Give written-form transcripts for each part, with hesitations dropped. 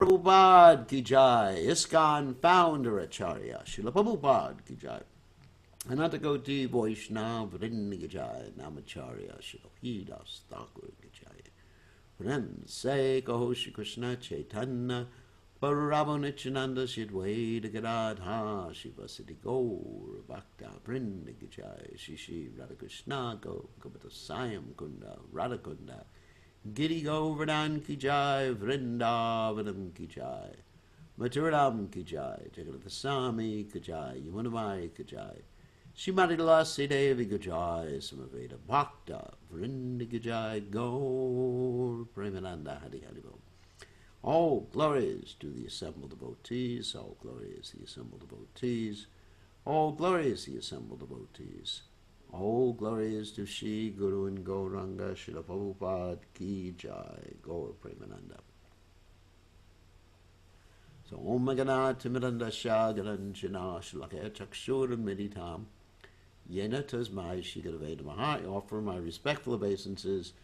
Prabhupada ki jai, ISKCON founder Acharya, Srila Prabhupada ki jai, Anantakoti Vaishnava Vrinda ki jai, Namacharya, Srila Hidas Thakur ki jai. Friends, say Kaho Shri Krishna Chaitanya, Prabhu Nityananda Shidvaita Gadadha, Shiva Siddhi Gaur, Bhakta Vrinda ki jai, Shri Shri Radha Krishna Gopata Sayam Kunda, Radha Kunda, Giri Govardhan ki jai, Vrindavanam ki jai, Mathuram ki jai, Jagannatha Swami ki jai, Yamunamai ki jai, Srimati Tulasi Devi ki jai, Samaveda Bhakta, Vrinda ki jai, Gaur Premananda Hari Hari Bol. All glories to the assembled devotees, all glories to the assembled devotees, all glories to the assembled devotees. All glories to Shri Guru and Gauranga, Srila Prabhupada ki jai, Gaur Premananda. So, Om Magana Timiranda Shagaranjana Shlakaya Chakshur Meditam Yena Tasmai Shigaraveda Maha. I offer my respectful obeisances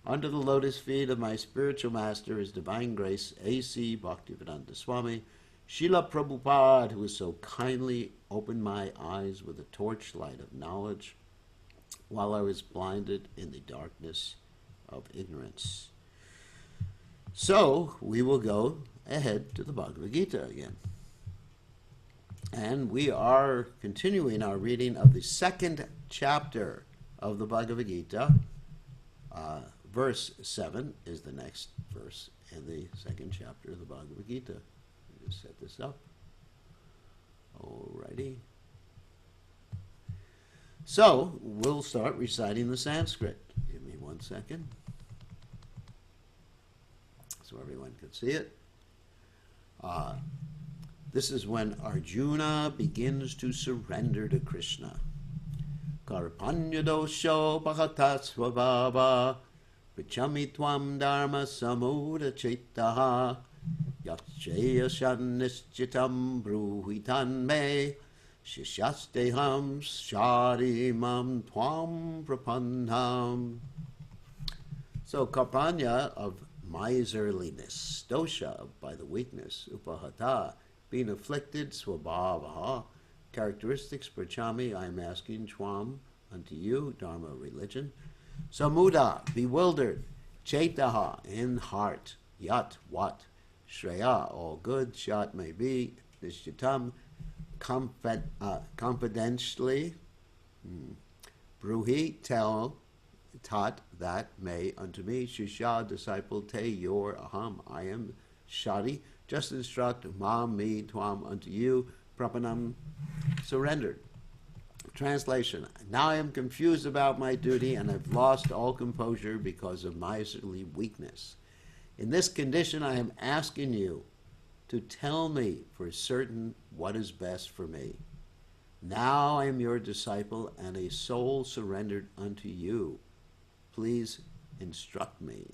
under the lotus feet of my spiritual master, His Divine Grace, A.C. Bhaktivedanta Swami, Srila Prabhupada, who has so kindly opened my eyes with a torchlight of knowledge while I was blinded in the darkness of ignorance. So, we will go ahead to the Bhagavad Gita again. And we are continuing our reading of the second chapter of the Bhagavad Gita. Verse 7 is the next verse in the second chapter of the Bhagavad Gita. Let me just set this up. Alrighty. So, we'll start reciting the Sanskrit. Give me 1 second so everyone can see it. This is when Arjuna begins to surrender to Krishna. Karpanya dosho bhakatatsvabhava Vichami tvam dharma samuda chaitaha Yachaya shannischitam bruhitan me Shishasteham sharimam tvam prapannam. So Karpanya of miserliness, dosha by the weakness, upahata being afflicted, swabhavaha characteristics, prachami I am asking, tvam unto you, dharma religion, samuda bewildered, chaitaha in heart, yat what, shreya all good, shat may be, nishchitam confidentially, bruhi tell, tat that may unto me, shisha disciple, te your, aham I am, shadi just instruct, mam me, tvam unto you, prapanam surrendered. Translation: now I am confused about my duty and I've lost all composure because of miserly weakness. In this condition I am asking you to tell me for certain what is best for me. Now I am your disciple and a soul surrendered unto you. Please instruct me.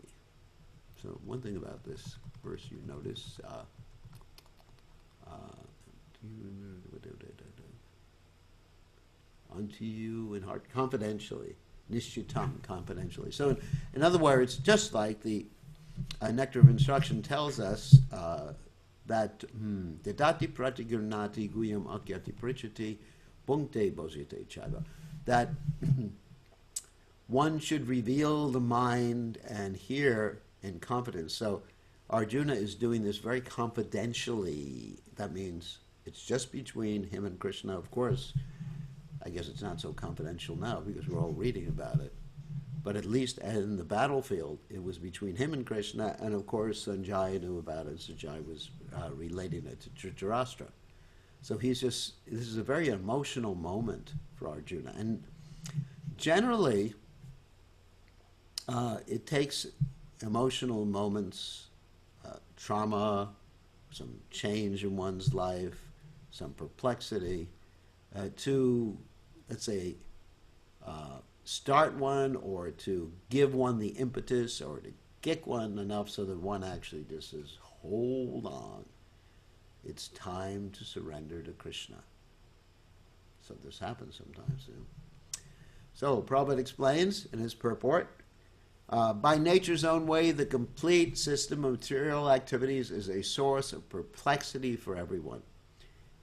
So one thing about this verse you notice, unto you in heart, confidentially, nishchitam, confidentially. So in other words, just like the Nectar of Instruction tells us that dedati pratigurnati guyam akyati prichati punkte bhajite chaiva, that one should reveal the mind and hear in confidence. So Arjuna is doing this very confidentially. That means it's just between him and Krishna. Of course, I guess it's not so confidential now because we're all reading about it. But at least in the battlefield, it was between him and Krishna, and of course Sanjaya knew about it. Sanjaya was relating it to Dhritarashtra. So this is a very emotional moment for Arjuna. And generally, it takes emotional moments, trauma, some change in one's life, some perplexity, to, let's say, start one or to give one the impetus or to kick one enough so that one actually just says, hold on, it's time to surrender to Krishna. So this happens sometimes. So Prabhupada explains in his purport, By nature's own way, the complete system of material activities is a source of perplexity for everyone.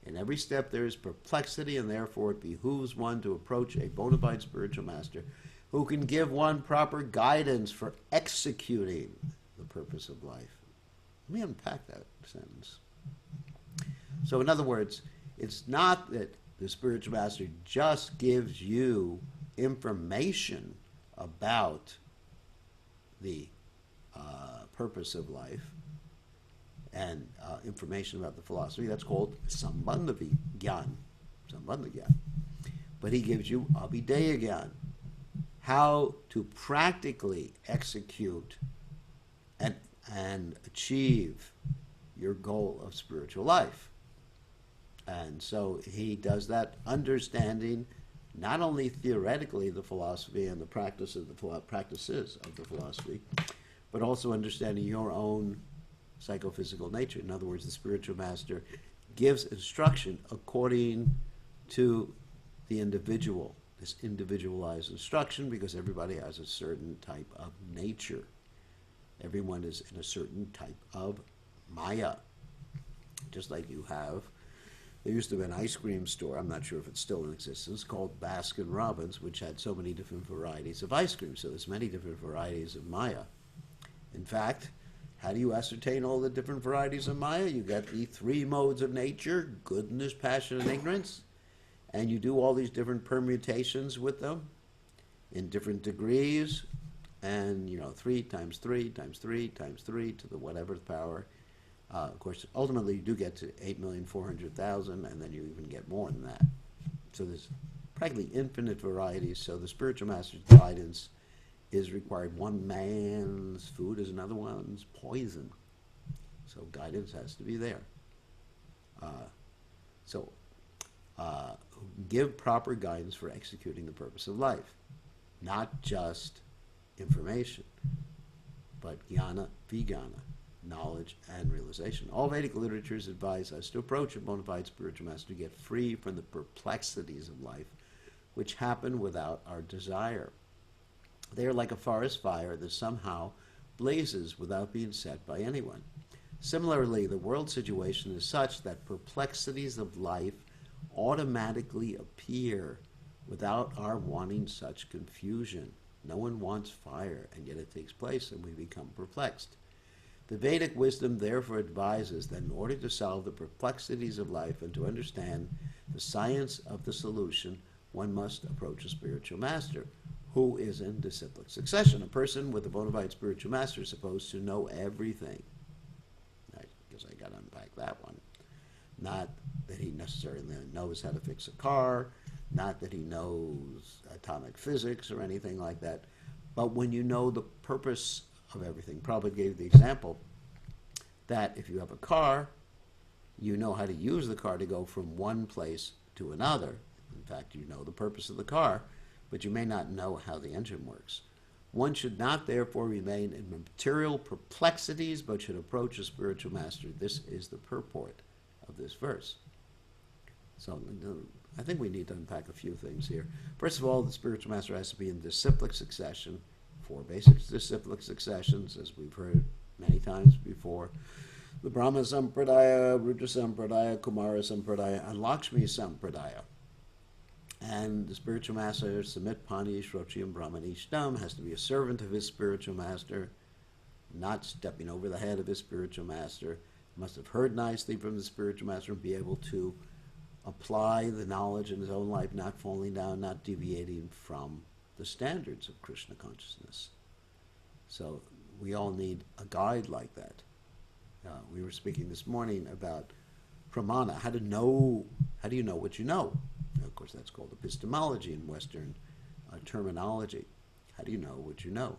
In every step there is perplexity, and therefore it behooves one to approach a bona fide spiritual master who can give one proper guidance for executing the purpose of life. Let me unpack that sentence. So in other words, it's not that the spiritual master just gives you information about the purpose of life and information about the philosophy. That's called Sambandha Gyan. Sambandha Gyan. But he gives you Abhideya Gyan, how to practically execute and achieve your goal of spiritual life. And so he does that understanding not only theoretically the philosophy and the practices of the philosophy, but also understanding your own psychophysical nature. In other words, the spiritual master gives instruction according to the individual, this individualized instruction, because everybody has a certain type of nature. Everyone is in a certain type of maya. Just like you have, there used to be an ice cream store, I'm not sure if it's still in existence, called Baskin Robbins, which had so many different varieties of ice cream. So there's many different varieties of maya. In fact, how do you ascertain all the different varieties of maya? You got the three modes of nature: goodness, passion, and ignorance. And you do all these different permutations with them in different degrees. And, 3 times 3 times 3 times 3 to the whatever power. Of course, ultimately you do get to 8,400,000, and then you even get more than that. So there's practically infinite varieties. So the spiritual master's guidance is required. One man's food is another one's poison. So guidance has to be there. Give proper guidance for executing the purpose of life. Not just information, but jnana, vijnana, knowledge and realization. All Vedic literatures advise us to approach a bona fide spiritual master to get free from the perplexities of life which happen without our desire. They are like a forest fire that somehow blazes without being set by anyone. Similarly, the world situation is such that perplexities of life automatically appear without our wanting such confusion. No one wants fire, and yet it takes place, and we become perplexed. The Vedic wisdom therefore advises that in order to solve the perplexities of life and to understand the science of the solution, one must approach a spiritual master who is in disciplic succession. A person with a bona fide spiritual master is supposed to know everything. I guess I got to unpack that one. Not that he necessarily knows how to fix a car, not that he knows atomic physics or anything like that, but when you know the purpose of everything. Prabhupada gave the example that if you have a car, you know how to use the car to go from one place to another. In fact, you know the purpose of the car, but you may not know how the engine works. One should not therefore remain in material perplexities, but should approach a spiritual master. This is the purport of this verse. So I think we need to unpack a few things here. First of all, the spiritual master has to be in disciplic succession. 4 basic disciplic successions, as we've heard many times before. The Brahma Sampradaya, Rudra Sampradaya, Kumara Sampradaya, and Lakshmi Sampradaya. And the spiritual master, Samit Pani, Shrochi, and Brahmanishtam, has to be a servant of his spiritual master, not stepping over the head of his spiritual master. Must have heard nicely from the spiritual master and be able to apply the knowledge in his own life, not falling down, not deviating from the standards of Krishna consciousness. So we all need a guide like that. We were speaking this morning about pramana, how do you know what you know? Of course, that's called epistemology in Western terminology. How do you know what you know?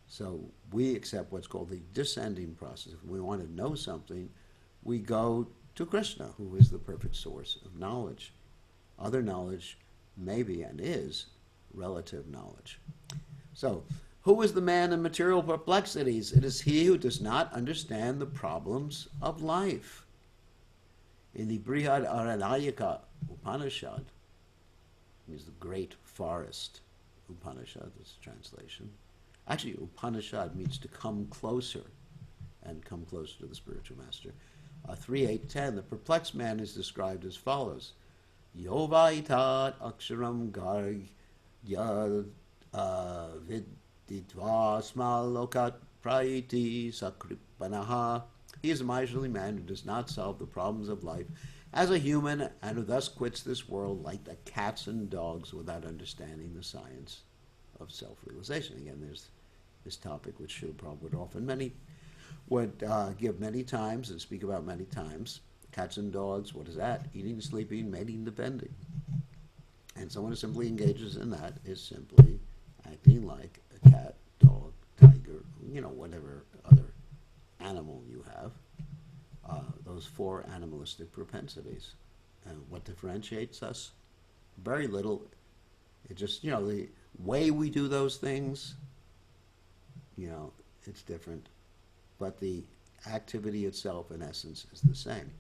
So we accept what's called the descending process. If we want to know something, we go to Krishna, who is the perfect source of knowledge. Other knowledge may be and is relative knowledge. So, who is the man in material perplexities? It is he who does not understand the problems of life. In the Brihad Aranayaka Upanishad, is the great forest Upanishad, this translation, Actually, Upanishad means to come closer, and come closer to the spiritual master. 3.8.10, the perplexed man is described as follows. Yovaitat aksharam garg yad viditva smalokat praiti sakripanaha. He is a miserly man who does not solve the problems of life as a human, and who thus quits this world like the cats and dogs without understanding the science of self-realization. Again, there's this topic which Srila Prabhupada would give many times and speak about many times. Cats and dogs, what is that? Eating, sleeping, mating, defending. And someone who simply engages in that is simply acting like a cat, dog, tiger, whatever other animal you have. Those four animalistic propensities. And what differentiates us? Very little. It just, the way we do those things, it's different. But the activity itself, in essence, is the same.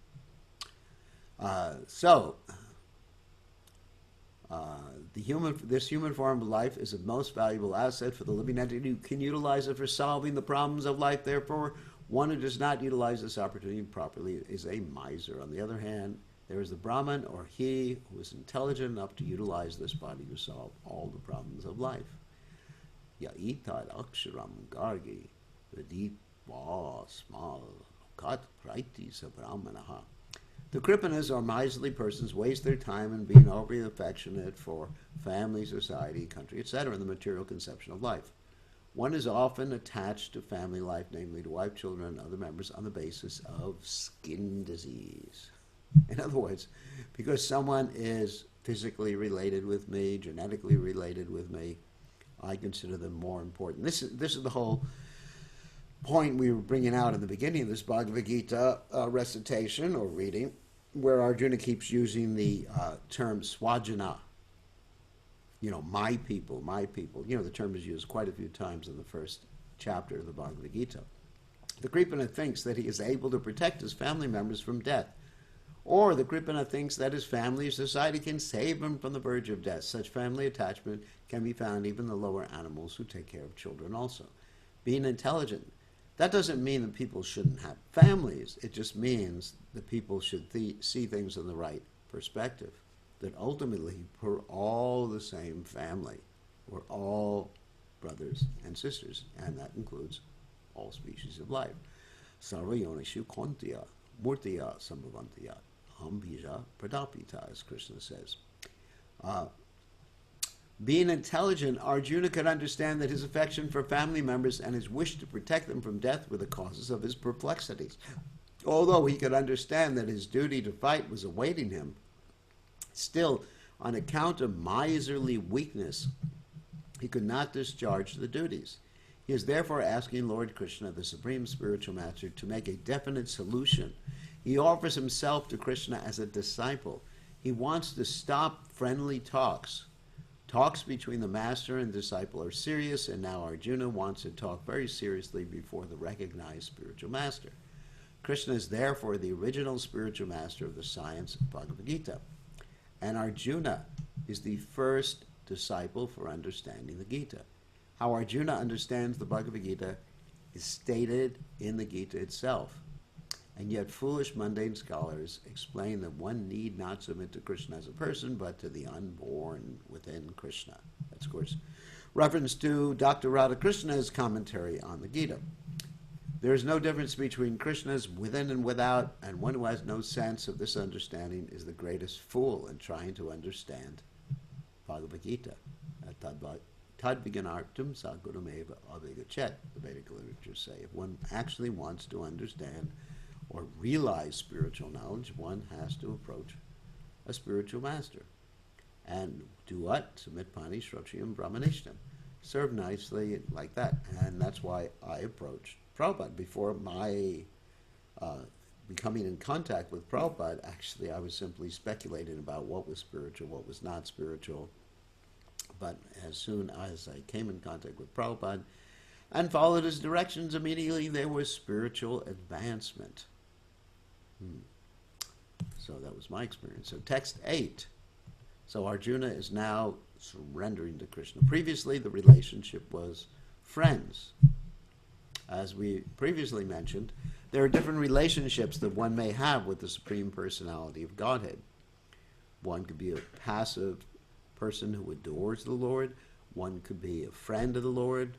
This human form of life is a most valuable asset for the living entity who can utilize it for solving the problems of life. Therefore, one who does not utilize this opportunity properly is a miser. On the other hand, there is the Brahman, or he who is intelligent enough to utilize this body to solve all the problems of life. Yaitad aksharam gargi vidit va smal kat praiti sabrahmanaha. The Kripanas, or miserly persons, waste their time in being overly affectionate for family, society, country, etc., in the material conception of life. One is often attached to family life, namely to wife, children, and other members, on the basis of skin disease. In other words, because someone is physically related with me, genetically related with me, I consider them more important. This is the whole point we were bringing out in the beginning of this Bhagavad Gita recitation or reading, where Arjuna keeps using the term swajana. My people, my people. The term is used quite a few times in the first chapter of the Bhagavad Gita. The Kripana thinks that he is able to protect his family members from death. Or the Kripana thinks that his family or society can save him from the verge of death. Such family attachment can be found even in the lower animals who take care of children also. Being intelligent, that doesn't mean that people shouldn't have families. It just means that people should see things in the right perspective. That ultimately we're all the same family. We're all brothers and sisters, and that includes all species of life. Sarva yonishu kontya murtiya sambhavantiya hambija pradapita, as Krishna says. Being intelligent, Arjuna could understand that his affection for family members and his wish to protect them from death were the causes of his perplexities. Although he could understand that his duty to fight was awaiting him, still, on account of miserly weakness, he could not discharge the duties. He is therefore asking Lord Krishna, the Supreme Spiritual Master, to make a definite solution. He offers himself to Krishna as a disciple. He wants to stop friendly talks. Talks between the master and disciple are serious, and now Arjuna wants to talk very seriously before the recognized spiritual master. Krishna is therefore the original spiritual master of the science of Bhagavad Gita. And Arjuna is the first disciple for understanding the Gita. How Arjuna understands the Bhagavad Gita is stated in the Gita itself. And yet foolish mundane scholars explain that one need not submit to Krishna as a person, but to the unborn within Krishna. That's, of course, reference to Dr. Radhakrishna's commentary on the Gita. There is no difference between Krishna's within and without, and one who has no sense of this understanding is the greatest fool in trying to understand Bhagavad Gita. Tad viganartam sagurumeva avigachet, the Vedic literatures say. If one actually wants to understand or realize spiritual knowledge, one has to approach a spiritual master. And do what? Submit pani shrotriyam brahmanishtam. Serve nicely like that. And that's why I approached Prabhupada. Before my becoming in contact with Prabhupada, actually I was simply speculating about what was spiritual, what was not spiritual. But as soon as I came in contact with Prabhupada and followed his directions, immediately there was spiritual advancement. So that was my experience. So text 8. So Arjuna is now surrendering to Krishna. Previously the relationship was friends. As we previously mentioned, there are different relationships that one may have with the Supreme Personality of Godhead. One could be a passive person who adores the Lord. One could be a friend of the Lord.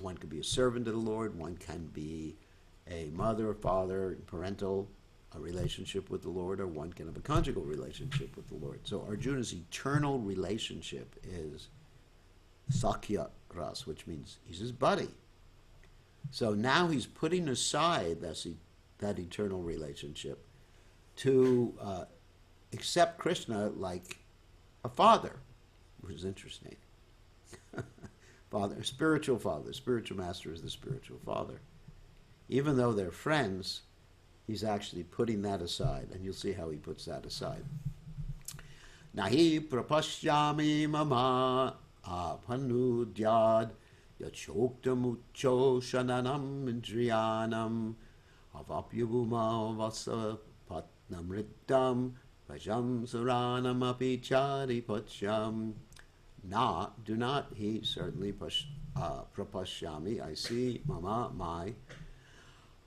One could be a servant of the Lord. One can be a mother, father, parental a relationship with the Lord, or one can have a conjugal relationship with the Lord. So Arjuna's eternal relationship is Sakya Ras, which means he's his buddy. So now he's putting aside that eternal relationship to accept Krishna like a father, which is interesting. Spiritual master is the spiritual father. Even though they're friends, he's actually putting that aside, and you'll see how he puts that aside. Nahi prapashyami mama apanudyad yachoktamucho shananam indriyanam avapyabhuma vasa patnamriddam vajam suranam api chari pachyam. Do not he certainly prapashyami, I see, mama, my,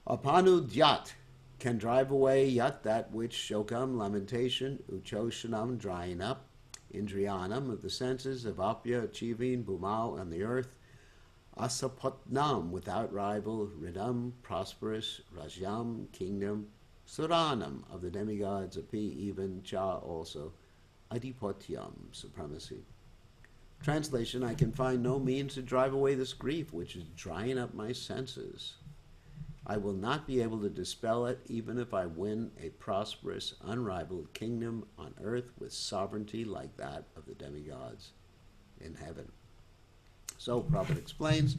apanudyat, can drive away yat, that which, shokam, lamentation, uchoshanam, drying up, indriyanam, of the senses, avapya, achieving, bhumau, and the earth, asapatnam, without rival, ridam, prosperous, rajyam, kingdom, suranam, of the demigods, api, even, cha, also, adipotyam, supremacy. Translation: I can find no means to drive away this grief, which is drying up my senses. I will not be able to dispel it, even if I win a prosperous, unrivaled kingdom on earth with sovereignty like that of the demigods in heaven. So, Prabhupada explains,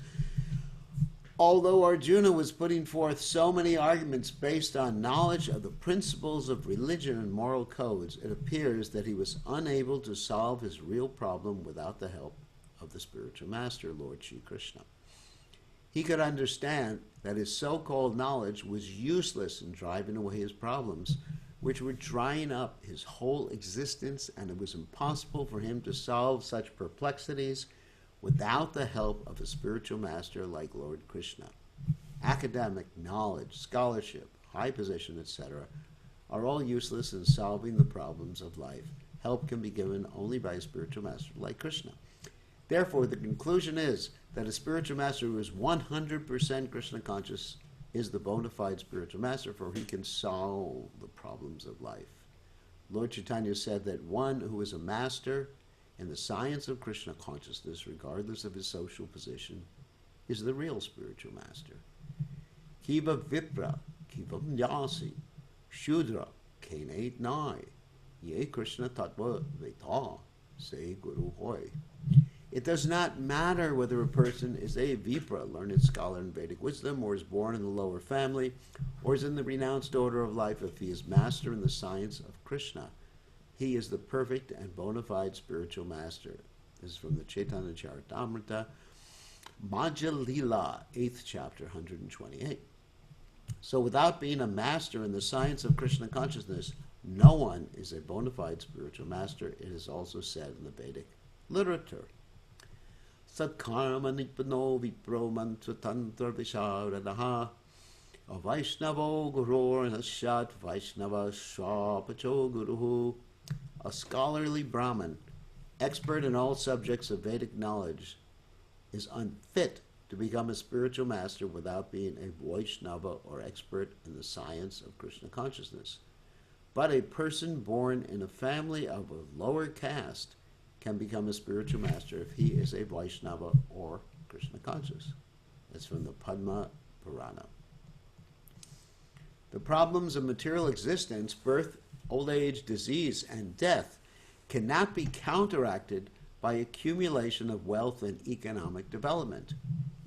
although Arjuna was putting forth so many arguments based on knowledge of the principles of religion and moral codes, it appears that he was unable to solve his real problem without the help of the spiritual master, Lord Shri Krishna. He could understand that his so-called knowledge was useless in driving away his problems, which were drying up his whole existence, and it was impossible for him to solve such perplexities without the help of a spiritual master like Lord Krishna. Academic knowledge, scholarship, high position, etc., are all useless in solving the problems of life. Help can be given only by a spiritual master like Krishna. Therefore, the conclusion is that a spiritual master who is 100% Krishna conscious is the bona fide spiritual master, for he can solve the problems of life. Lord Chaitanya said that one who is a master in the science of Krishna consciousness, regardless of his social position, is the real spiritual master. Kiva vipra, kiva nyasi, shudra, kane nai, ye Krishna tattva veta, say Guru hoy. It does not matter whether a person is a vipra, learned scholar in Vedic wisdom, or is born in the lower family, or is in the renounced order of life. If he is master in the science of Krishna, he is the perfect and bona fide spiritual master. This is from the Chaitanya Charitamrita, Madhya Lila, 8th chapter, 128. So without being a master in the science of Krishna consciousness, no one is a bona fide spiritual master. It is also said in the Vedic literature. Satkarma nipano vipro mantra tantra visharadaha avaishnavo gurur nashat vaishnava swapacho guruhu. A scholarly Brahmin, expert in all subjects of Vedic knowledge, is unfit to become a spiritual master without being a Vaishnava or expert in the science of Krishna consciousness. But a person born in a family of a lower caste can become a spiritual master if he is a Vaishnava or Krishna conscious. That's from the Padma Purana. The problems of material existence, birth, old age, disease, and death, cannot be counteracted by accumulation of wealth and economic development.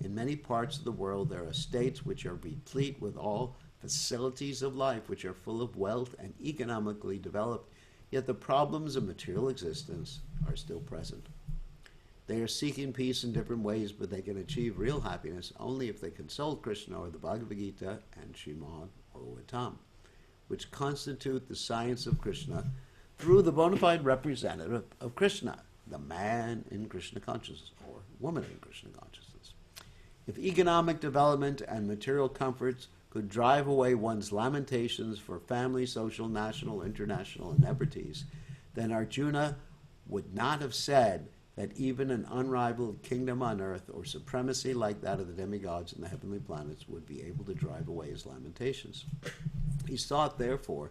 In many parts of the world, there are states which are replete with all facilities of life, which are full of wealth and economically developed, yet the problems of material existence are still present. They are seeking peace in different ways, but they can achieve real happiness only if they consult Krishna or the Bhagavad Gita and Srimad Bhagavatam, which constitute the science of Krishna through the bona fide representative of Krishna, the man in Krishna consciousness or woman in Krishna consciousness. If economic development and material comforts could drive away one's lamentations for family, social, national, international inebrities, then Arjuna would not have said that even an unrivaled kingdom on earth or supremacy like that of the demigods and the heavenly planets would be able to drive away his lamentations. He sought, therefore,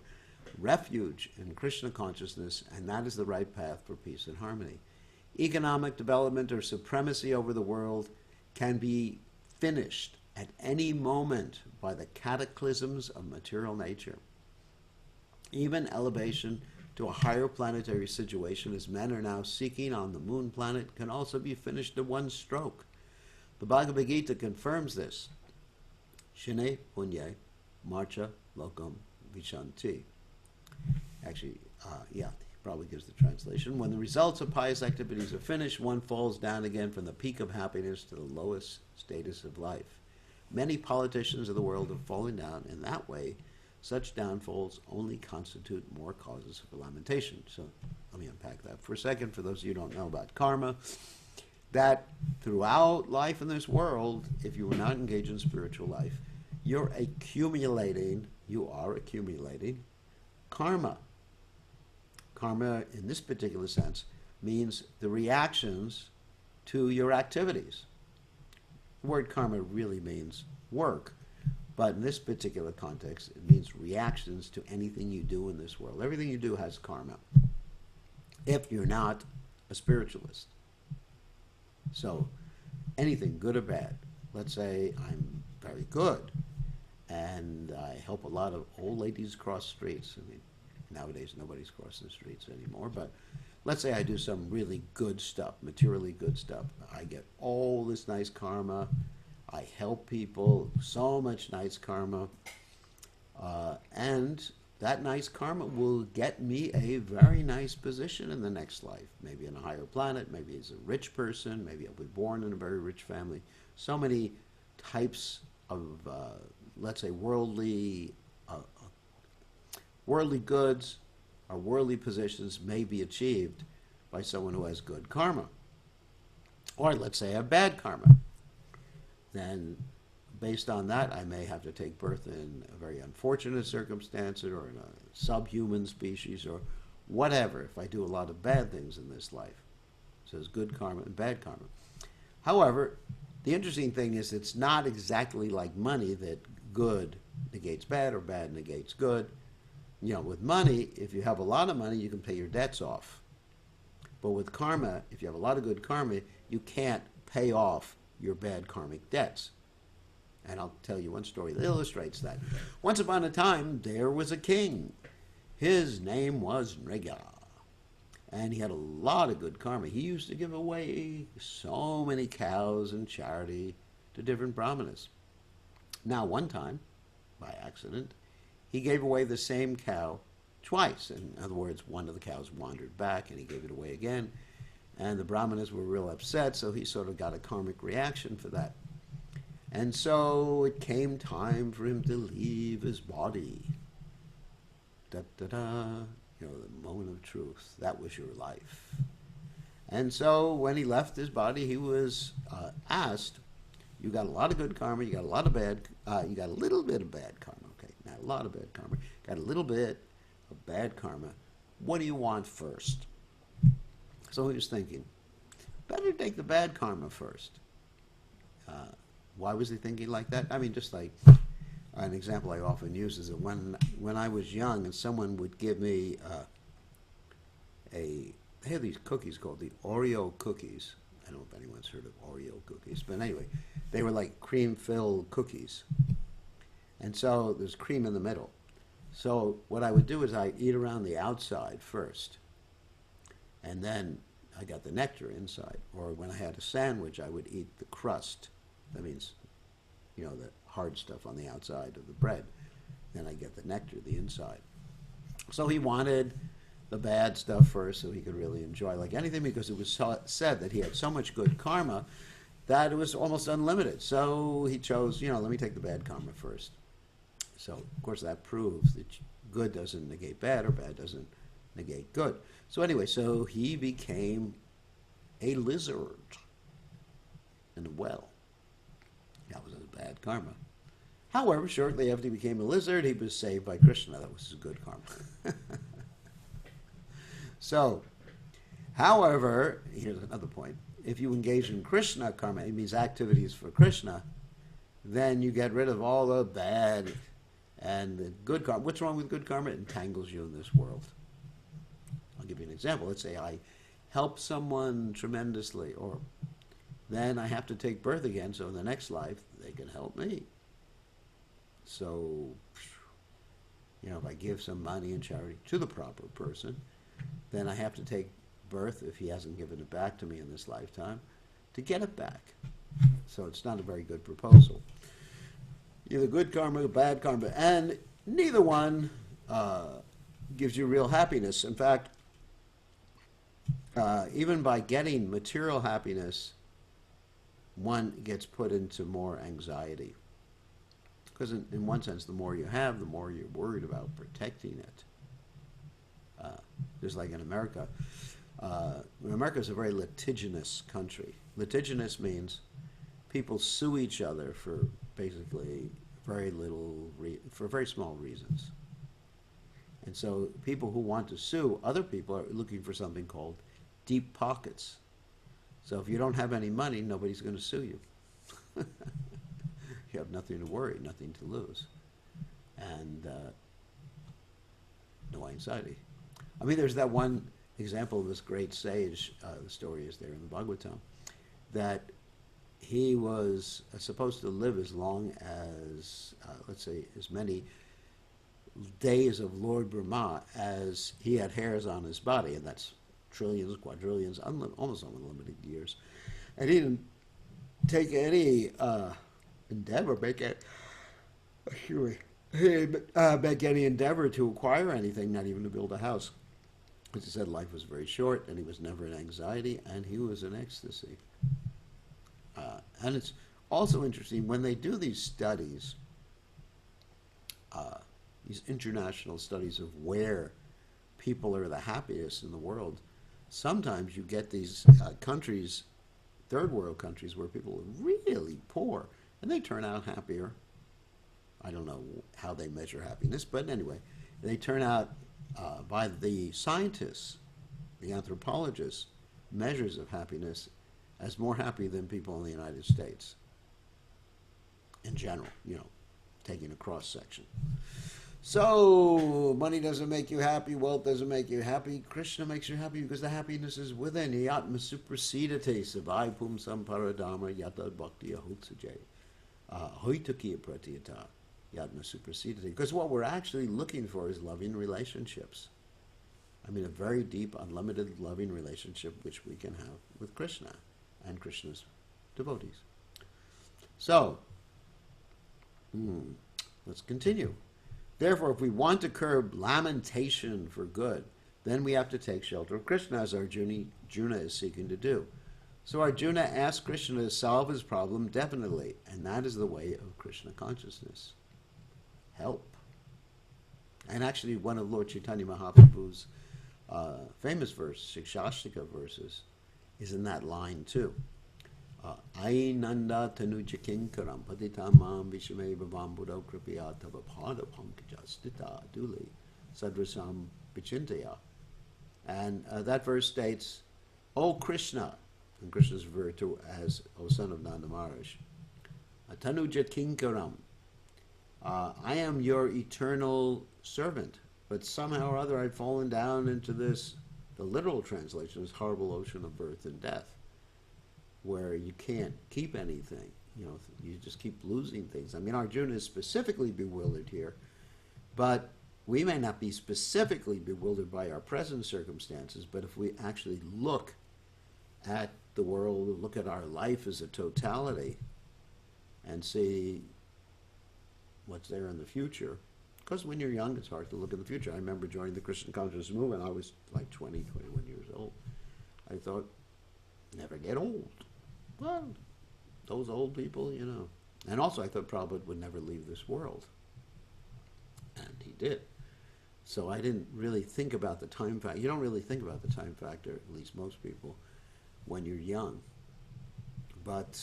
refuge in Krishna consciousness, and that is the right path for peace and harmony. Economic development or supremacy over the world can be finished at any moment by the cataclysms of material nature. Even elevation to a higher planetary situation, as men are now seeking on the moon planet, can also be finished in one stroke. The Bhagavad Gita confirms this. Shine punye marcha lokam vishanti. Actually, probably gives the translation. When the results of pious activities are finished, one falls down again from the peak of happiness to the lowest status of life. Many politicians of the world have fallen down in that way. Such downfalls only constitute more causes for lamentation. So let me unpack that for a second. For those of you who don't know about karma, that throughout life in this world, if you are not engaged in spiritual life, you are accumulating karma. Karma, in this particular sense, means the reactions to your activities. The word karma really means work, but in this particular context, it means reactions to anything you do in this world. Everything you do has karma, if you're not a spiritualist. So, anything, good or bad. Let's say I'm very good, and I help a lot of old ladies cross streets. I mean, nowadays nobody's crossing the streets anymore, but let's say I do some really good stuff, materially good stuff. I get all this nice karma. I help people, so much nice karma. And that nice karma will get me a very nice position in the next life. Maybe in a higher planet, maybe as a rich person, maybe I'll be born in a very rich family. So many types of, let's say, worldly goods or worldly positions may be achieved by someone who has good karma. Or let's say I have bad karma. Then based on that, I may have to take birth in a very unfortunate circumstance or in a subhuman species or whatever if I do a lot of bad things in this life. So there's good karma and bad karma. However, the interesting thing is it's not exactly like money that good negates bad or bad negates good. You know, with money, if you have a lot of money, you can pay your debts off. But with karma, if you have a lot of good karma, you can't pay off your bad karmic debts. And I'll tell you one story that illustrates that. Once upon a time, there was a king. His name was Nriga. And he had a lot of good karma. He used to give away so many cows in charity to different brahmanas. Now, one time, by accident, he gave away the same cow twice. In other words, one of the cows wandered back and he gave it away again. And the brahmanas were real upset, so he sort of got a karmic reaction for that. And so it came time for him to leave his body. Da-da-da, you know, the moment of truth. That was your life. And so when he left his body, he was asked, you got a lot of good karma, you got a lot of bad, you got a little bit of bad karma. Okay, not a lot of bad karma, got a little bit of bad karma. What do you want first? So he was thinking, better take the bad karma first. Why was he thinking like that? I mean, just like an example I often use is that when I was young and someone would give me they have these cookies called the Oreo cookies. I don't know if anyone's heard of Oreo cookies, but anyway, they were like cream-filled cookies. And so there's cream in the middle. So what I would do is I'd eat around the outside first, and then I got the nectar inside. Or when I had a sandwich, I would eat the crust. That means, you know, the hard stuff on the outside of the bread. Then I get the nectar, the inside. So he wanted the bad stuff first so he could really enjoy like anything, because it was said that he had so much good karma that it was almost unlimited. So he chose, you know, let me take the bad karma first. So, of course, that proves that good doesn't negate bad or bad doesn't negate good. So anyway, so he became a lizard in a well. That was a bad karma. However, shortly after he became a lizard, he was saved by Krishna. That was his good karma. So, however, here's another point. If you engage in Krishna karma, it means activities for Krishna, then you get rid of all the bad and the good karma. What's wrong with good karma? It entangles you in this world. I'll give you an example. Let's say I help someone tremendously, or then I have to take birth again, so in the next life, they can help me. So, if I give some money in charity to the proper person, then I have to take birth, if he hasn't given it back to me in this lifetime, to get it back. So it's not a very good proposal. Either good karma or bad karma, and neither one gives you real happiness. In fact, even by getting material happiness, one gets put into more anxiety. Because in one sense, the more you have, the more you're worried about protecting it. Just like in America. America is a very litigious country. Litigious means people sue each other for basically for very small reasons. And so people who want to sue other people are looking for something called deep pockets. So if you don't have any money, nobody's going to sue you. You have nothing to worry, nothing to lose, and no anxiety. I mean, there's that one example of this great sage, the story is there in the Bhagavad, that he was supposed to live as long as, let's say, as many days of Lord Brahma as he had hairs on his body, and that's trillions, quadrillions, almost unlimited years. And he didn't take any endeavor, make any endeavor to acquire anything, not even to build a house. As he said, life was very short, and he was never in anxiety, and he was in ecstasy. And it's also interesting, when they do these studies, these international studies of where people are the happiest in the world, sometimes you get these countries, third world countries, where people are really poor, and they turn out happier. I don't know how they measure happiness, but anyway, they turn out, by the scientists, the anthropologists, measures of happiness as more happy than people in the United States. In general, taking a cross-section. So, money doesn't make you happy, wealth doesn't make you happy. Krishna makes you happy because the happiness is within. Yatma suprasidate savai pum samparadama yatad bhakti ahutsaje. Hoitakiya pratiyata. Yatma suprasidate. Because what we're actually looking for is loving relationships. I mean, a very deep, unlimited loving relationship which we can have with Krishna and Krishna's devotees. So, let's continue. Therefore, if we want to curb lamentation for good, then we have to take shelter of Krishna, as Arjuna is seeking to do. So Arjuna asked Krishna to solve his problem definitely, and that is the way of Krishna consciousness. Help. And actually, one of Lord Chaitanya Mahaprabhu's famous Shikshashtika verses is in that line too. Ainanda tanuja kinkaram patitamam vishame bhavam buddha kripya tava pada pankajastita duli sadrasam vichintaya. And that verse states, O Krishna, and Krishna is referred to as O son of Nanda Maharaj, tanuja kinkaram, I am your eternal servant, but somehow or other I've fallen down into this, the literal translation is horrible ocean of birth and death, where you can't keep anything. You just keep losing things. I mean, Arjuna is specifically bewildered here, but we may not be specifically bewildered by our present circumstances, but if we actually look at the world, look at our life as a totality, and see what's there in the future, because when you're young, it's hard to look in the future. I remember joining the Krishna consciousness movement. I was like 20, 21 years old. I thought, never get old. Well, those old people, And also I thought Prabhupada would never leave this world. And he did. So I didn't really think about the time factor. You don't really think about the time factor, at least most people, when you're young. But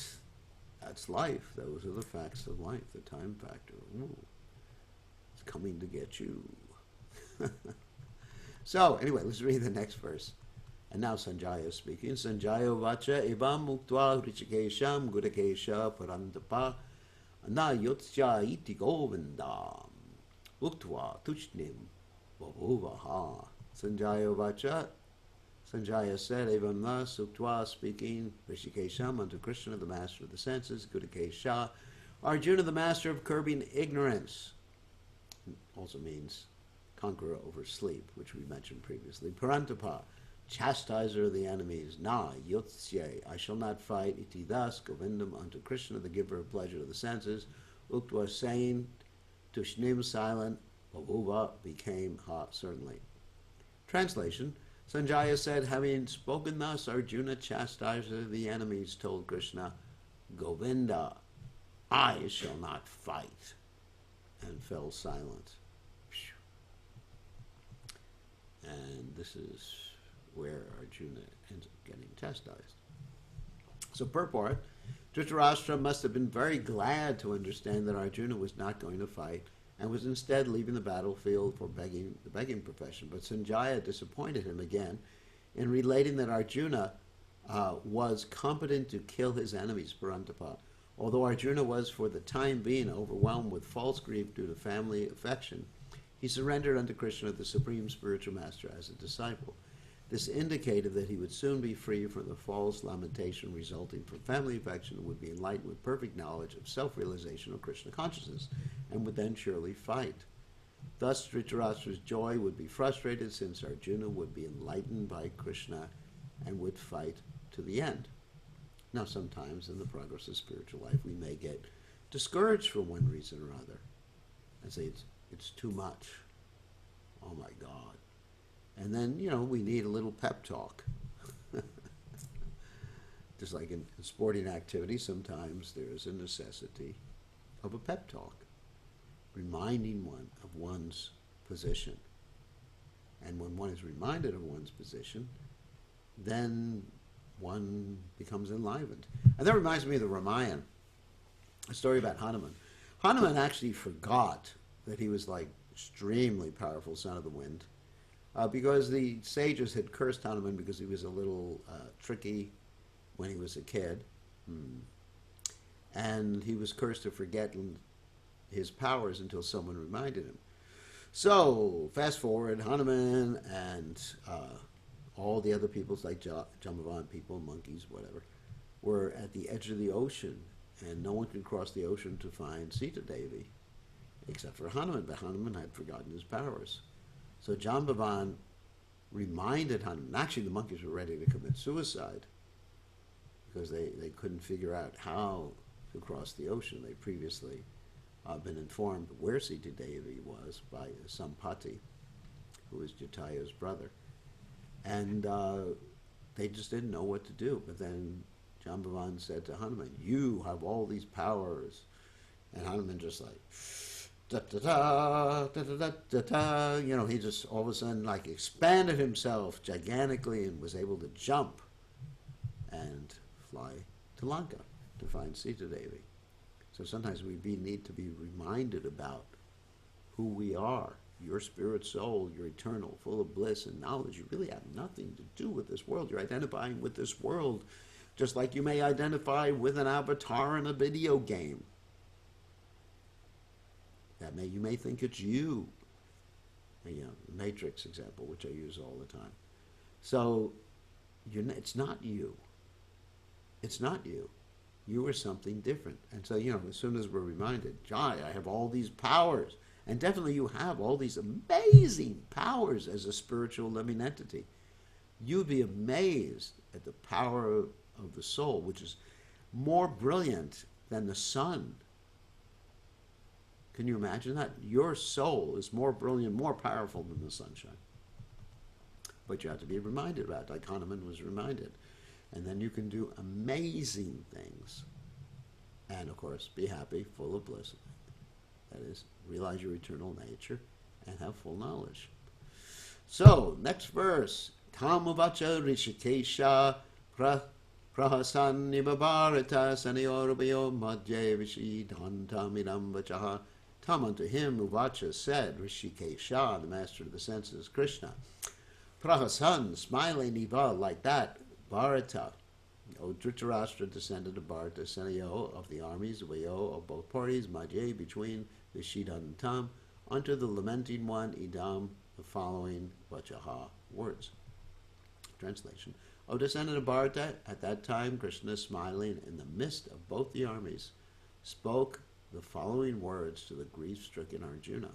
That's life. Those are the facts of life, the time factor. Ooh, it's coming to get you. So, anyway, let's read the next verse. And now Sanjaya is speaking. Sanjaya vacha evam muktva hrishikesham gudakesha parandapa na yotsya iti govindam uktva tushnim vavuvaha. Sanjaya vacha, Sanjaya said, evam thus, uktva, speaking, hrishikesham, unto Krishna, the master of the senses, gudakesha, Arjuna, the master of curbing ignorance, also means conqueror over sleep, which we mentioned previously, parantapa, chastiser of the enemies, na yotsye, I shall not fight, iti thus, govindam, unto Krishna, the giver of pleasure to the senses, uktva, saying, tushnim, silent, vavuva, became ha, certainly. Translation, Sanjaya said, having spoken thus, Arjuna, chastiser of the enemies, told Krishna, Govinda, I shall not fight, and fell silent. And this is where Arjuna ends up getting chastised. So purport, Dhritarashtra must have been very glad to understand that Arjuna was not going to fight and was instead leaving the battlefield for the begging profession. But Sanjaya disappointed him again in relating that Arjuna was competent to kill his enemies, Parantapa. Although Arjuna was for the time being overwhelmed with false grief due to family affection, he surrendered unto Krishna, the supreme spiritual master, as a disciple. This indicated that he would soon be free from the false lamentation resulting from family affection and would be enlightened with perfect knowledge of self-realization of Krishna consciousness, and would then surely fight. Thus, Dhritarashtra's joy would be frustrated, since Arjuna would be enlightened by Krishna and would fight to the end. Now, sometimes in the progress of spiritual life, we may get discouraged for one reason or other and say, it's too much. Oh my God. And then, we need a little pep talk. Just like in sporting activity, sometimes there is a necessity of a pep talk, reminding one of one's position. And when one is reminded of one's position, then one becomes enlivened. And that reminds me of the Ramayana, a story about Hanuman. Hanuman actually forgot that he was like extremely powerful son of the wind, because the sages had cursed Hanuman because he was a little tricky when he was a kid. And he was cursed to forget his powers until someone reminded him. So, fast forward, Hanuman and all the other peoples, like Jambavan people, monkeys, whatever, were at the edge of the ocean, and no one could cross the ocean to find Sita Devi, except for Hanuman, but Hanuman had forgotten his powers. So Jambavan reminded Hanuman. Actually, the monkeys were ready to commit suicide because they couldn't figure out how to cross the ocean. They previously been informed where Sita Devi was by Sampati, who was Jataya's brother. And they just didn't know what to do. But then Jambavan said to Hanuman, you have all these powers. And Hanuman just like, da-da-da, da-da-da-da-da. He just all of a sudden like expanded himself gigantically and was able to jump and fly to Lanka to find Sita Devi. So sometimes we need to be reminded about who we are. Your spirit soul, you're eternal, full of bliss and knowledge. You really have nothing to do with this world. You're identifying with this world just like you may identify with an avatar in a video game. You may think it's you. The Matrix example, which I use all the time. So it's not you. It's not you. You are something different. And so, as soon as we're reminded, Jai, I have all these powers. And definitely you have all these amazing powers as a spiritual living entity. You'd be amazed at the power of the soul, which is more brilliant than the sun. Can you imagine that? Your soul is more brilliant, more powerful than the sunshine. But you have to be reminded about it, like Hanuman was reminded. And then you can do amazing things. And, of course, be happy, full of bliss. That is, realize your eternal nature and have full knowledge. So, next verse. Tamavacha Rishikesha Prahasan Nibabharata Sanyorabhayo Madhye Vishidhantam Idam Vachaha. Tam unto him Uvacha said, Rishikesha, the master of the senses, Krishna. Prahasan, smiling Niva like that, Bharata. O Dhritarashtra descended of Bharata, Senayo of the armies, Vayo of both parties, Madhye between Vishidhantam, unto the lamenting one, Idam, the following Vachaha words. Translation. O descendant of Bharata, at that time Krishna, smiling in the midst of both the armies, spoke the following words to the grief-stricken Arjuna.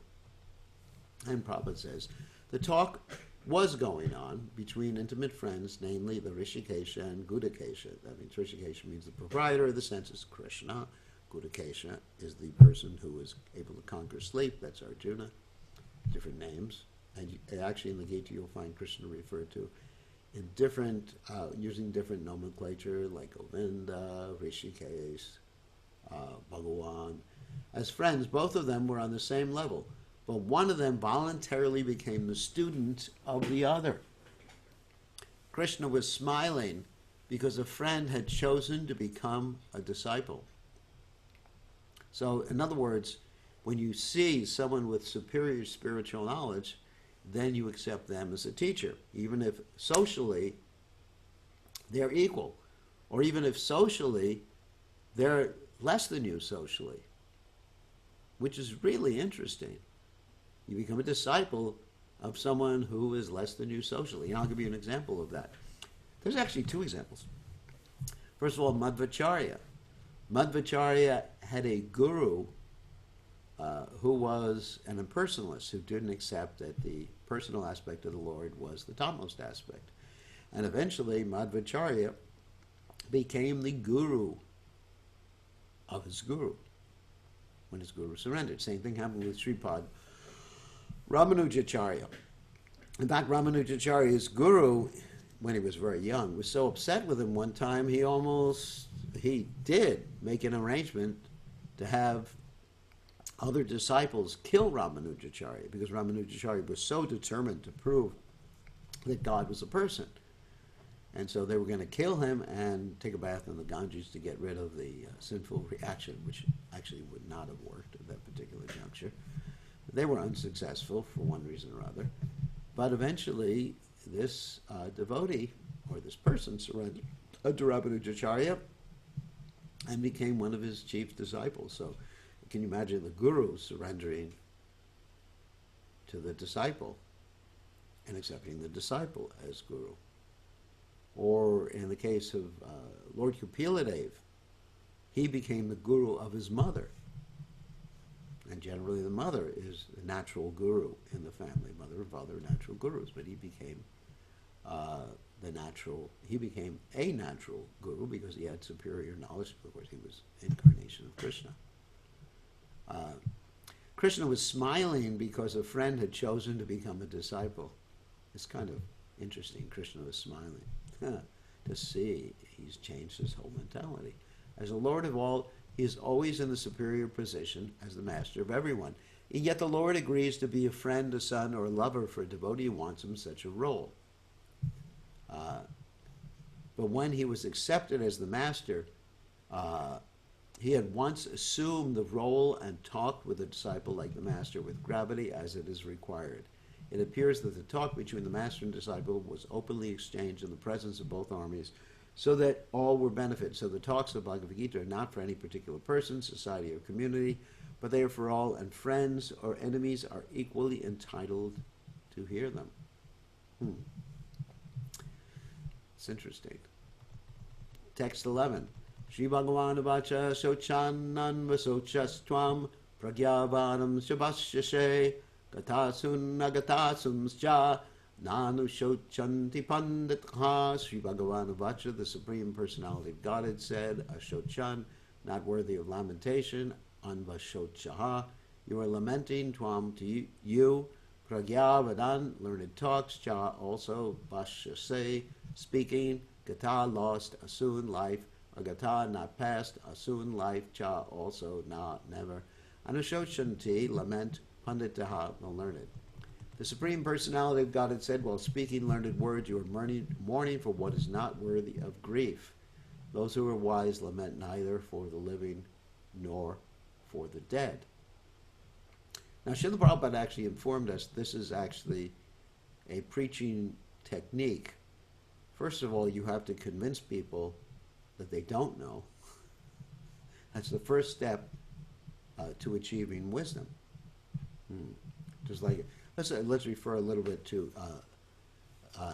And Prabhupada says, the talk was going on between intimate friends, namely the Rishikesha and Gudakesha. That means Rishikesha means the proprietor of the senses, Krishna. Gudakesha is the person who is able to conquer sleep, that's Arjuna. Different names. And actually in the Gita you'll find Krishna referred to in different, using different nomenclature, like Govinda, Rishikesh, Bhagavan. As friends, both of them were on the same level, but one of them voluntarily became the student of the other. Krishna was smiling because a friend had chosen to become a disciple. So, in other words, when you see someone with superior spiritual knowledge, then you accept them as a teacher, even if socially they're equal, or even if socially they're less than you socially, which is really interesting. You become a disciple of someone who is less than you socially. And I'll give you an example of that. There's actually two examples. First of all, Madhvacharya. Madhvacharya had a guru who was an impersonalist, who didn't accept that the personal aspect of the Lord was the topmost aspect. And eventually, Madhvacharya became the guru of his guru when his guru surrendered. Same thing happened with Sripad Ramanujacharya. In fact, Ramanujacharya's guru, when he was very young, was so upset with him one time, he did make an arrangement to have other disciples kill Ramanujacharya, because Ramanujacharya was so determined to prove that God was a person. And so they were going to kill him and take a bath in the Ganges to get rid of the sinful reaction, which actually would not have worked at that particular juncture. They were unsuccessful for one reason or other. But eventually, this devotee, or this person, surrendered to Ramanujacharya and became one of his chief disciples. So can you imagine the guru surrendering to the disciple and accepting the disciple as guru? Or in the case of Lord Kapiladev, he became the guru of his mother. And generally the mother is the natural guru in the family. Mother and father are natural gurus, but he became a natural guru because he had superior knowledge. Of course, he was incarnation of Krishna. Krishna was smiling because a friend had chosen to become a disciple. It's kind of interesting. Krishna was smiling to see he's changed his whole mentality. As the Lord of all, he is always in the superior position as the master of everyone. And yet the Lord agrees to be a friend, a son, or a lover for a devotee who wants him such a role. But when he was accepted as the master, he had once assumed the role and talked with the disciple like the master with gravity as it is required. It appears that the talk between the master and disciple was openly exchanged in the presence of both armies, so that all were benefited. So the talks of Bhagavad Gita are not for any particular person, society, or community, but they are for all, and friends or enemies are equally entitled to hear them. It's interesting. Text 11. Shri Bhagavan Vacha Shochanan Vasochastvam Pragyavanam Shabashashe Gatasun Agatasumscha Nanu Shochanti Panditha. Sri Bhagavan Vacha, the Supreme Personality of Godhead, said, Ashochan, not worthy of lamentation, Anvashochaha, you are lamenting, Tvam, to you, Pragyavadan, learned talks, Cha, also, Vashase, speaking, Gata, lost, Asun, life, Agata, not past, Asun, life, Cha, also, not, never, Anushochanti, lament, Panditaha, the learned. The Supreme Personality of Godhead said, while speaking learned words, you are mourning for what is not worthy of grief. Those who are wise lament neither for the living nor for the dead. Now, Srila Prabhupada actually informed us this is actually a preaching technique. First of all, you have to convince people that they don't know. That's the first step to achieving wisdom. Just like, let's refer a little bit to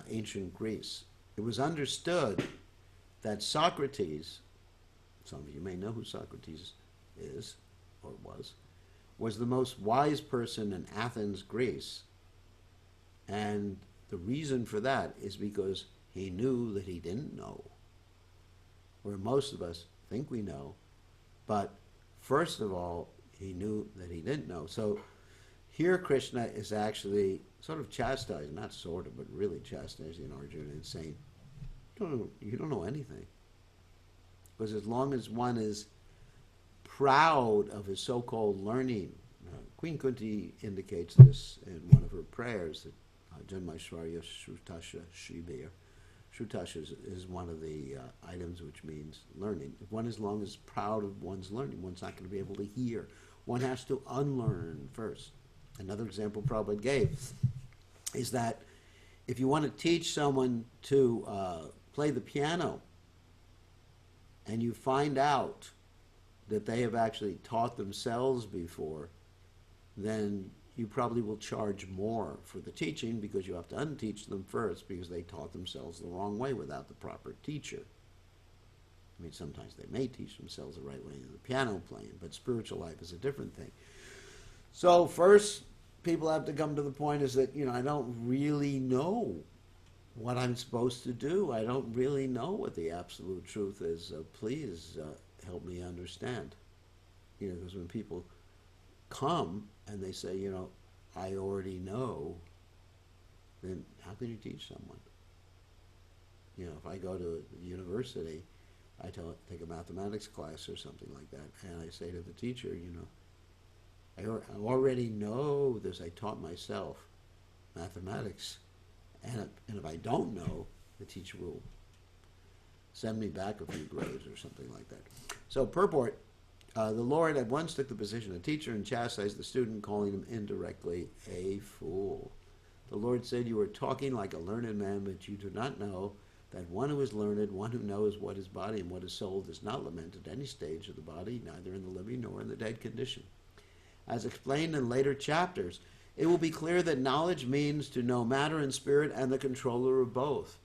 ancient Greece. It was understood that Socrates, some of you may know who Socrates is or was the most wise person in Athens, Greece. And the reason for that is because he knew that he didn't know, where most of us think we know, but first of all, he knew that he didn't know. So here Krishna is actually sort of chastising, not sort of, but really chastising Arjuna and saying, you don't know anything. Because as long as one is proud of his so-called learning, Queen Kunti indicates this in one of her prayers, that Janmaishwarya Shrutasha Shribir. Shrutasha is one of the items which means learning. If one is long as proud of one's learning, one's not going to be able to hear. One has to unlearn first. Another example Prabhupada gave is that if you want to teach someone to play the piano and you find out that they have actually taught themselves before, then you probably will charge more for the teaching because you have to unteach them first because they taught themselves the wrong way without the proper teacher. I mean, sometimes they may teach themselves the right way in the piano playing, but spiritual life is a different thing. So first, people have to come to the point is that, I don't really know what I'm supposed to do. I don't really know what the absolute truth is. Please help me understand. Because when people come and they say, I already know, then how can you teach someone? If I go to a university, I take a mathematics class or something like that, and I say to the teacher, I already know this. I taught myself mathematics, and if I don't know, the teacher will send me back a few grades or something like that. So purport, the Lord at once took the position of teacher and chastised the student, calling him indirectly a fool. The Lord said, you are talking like a learned man, but you do not know that one who is learned, one who knows what is body and what is soul, does not lament at any stage of the body, neither in the living nor in the dead condition. As explained in later chapters, it will be clear that knowledge means to know matter and spirit and the controller of both.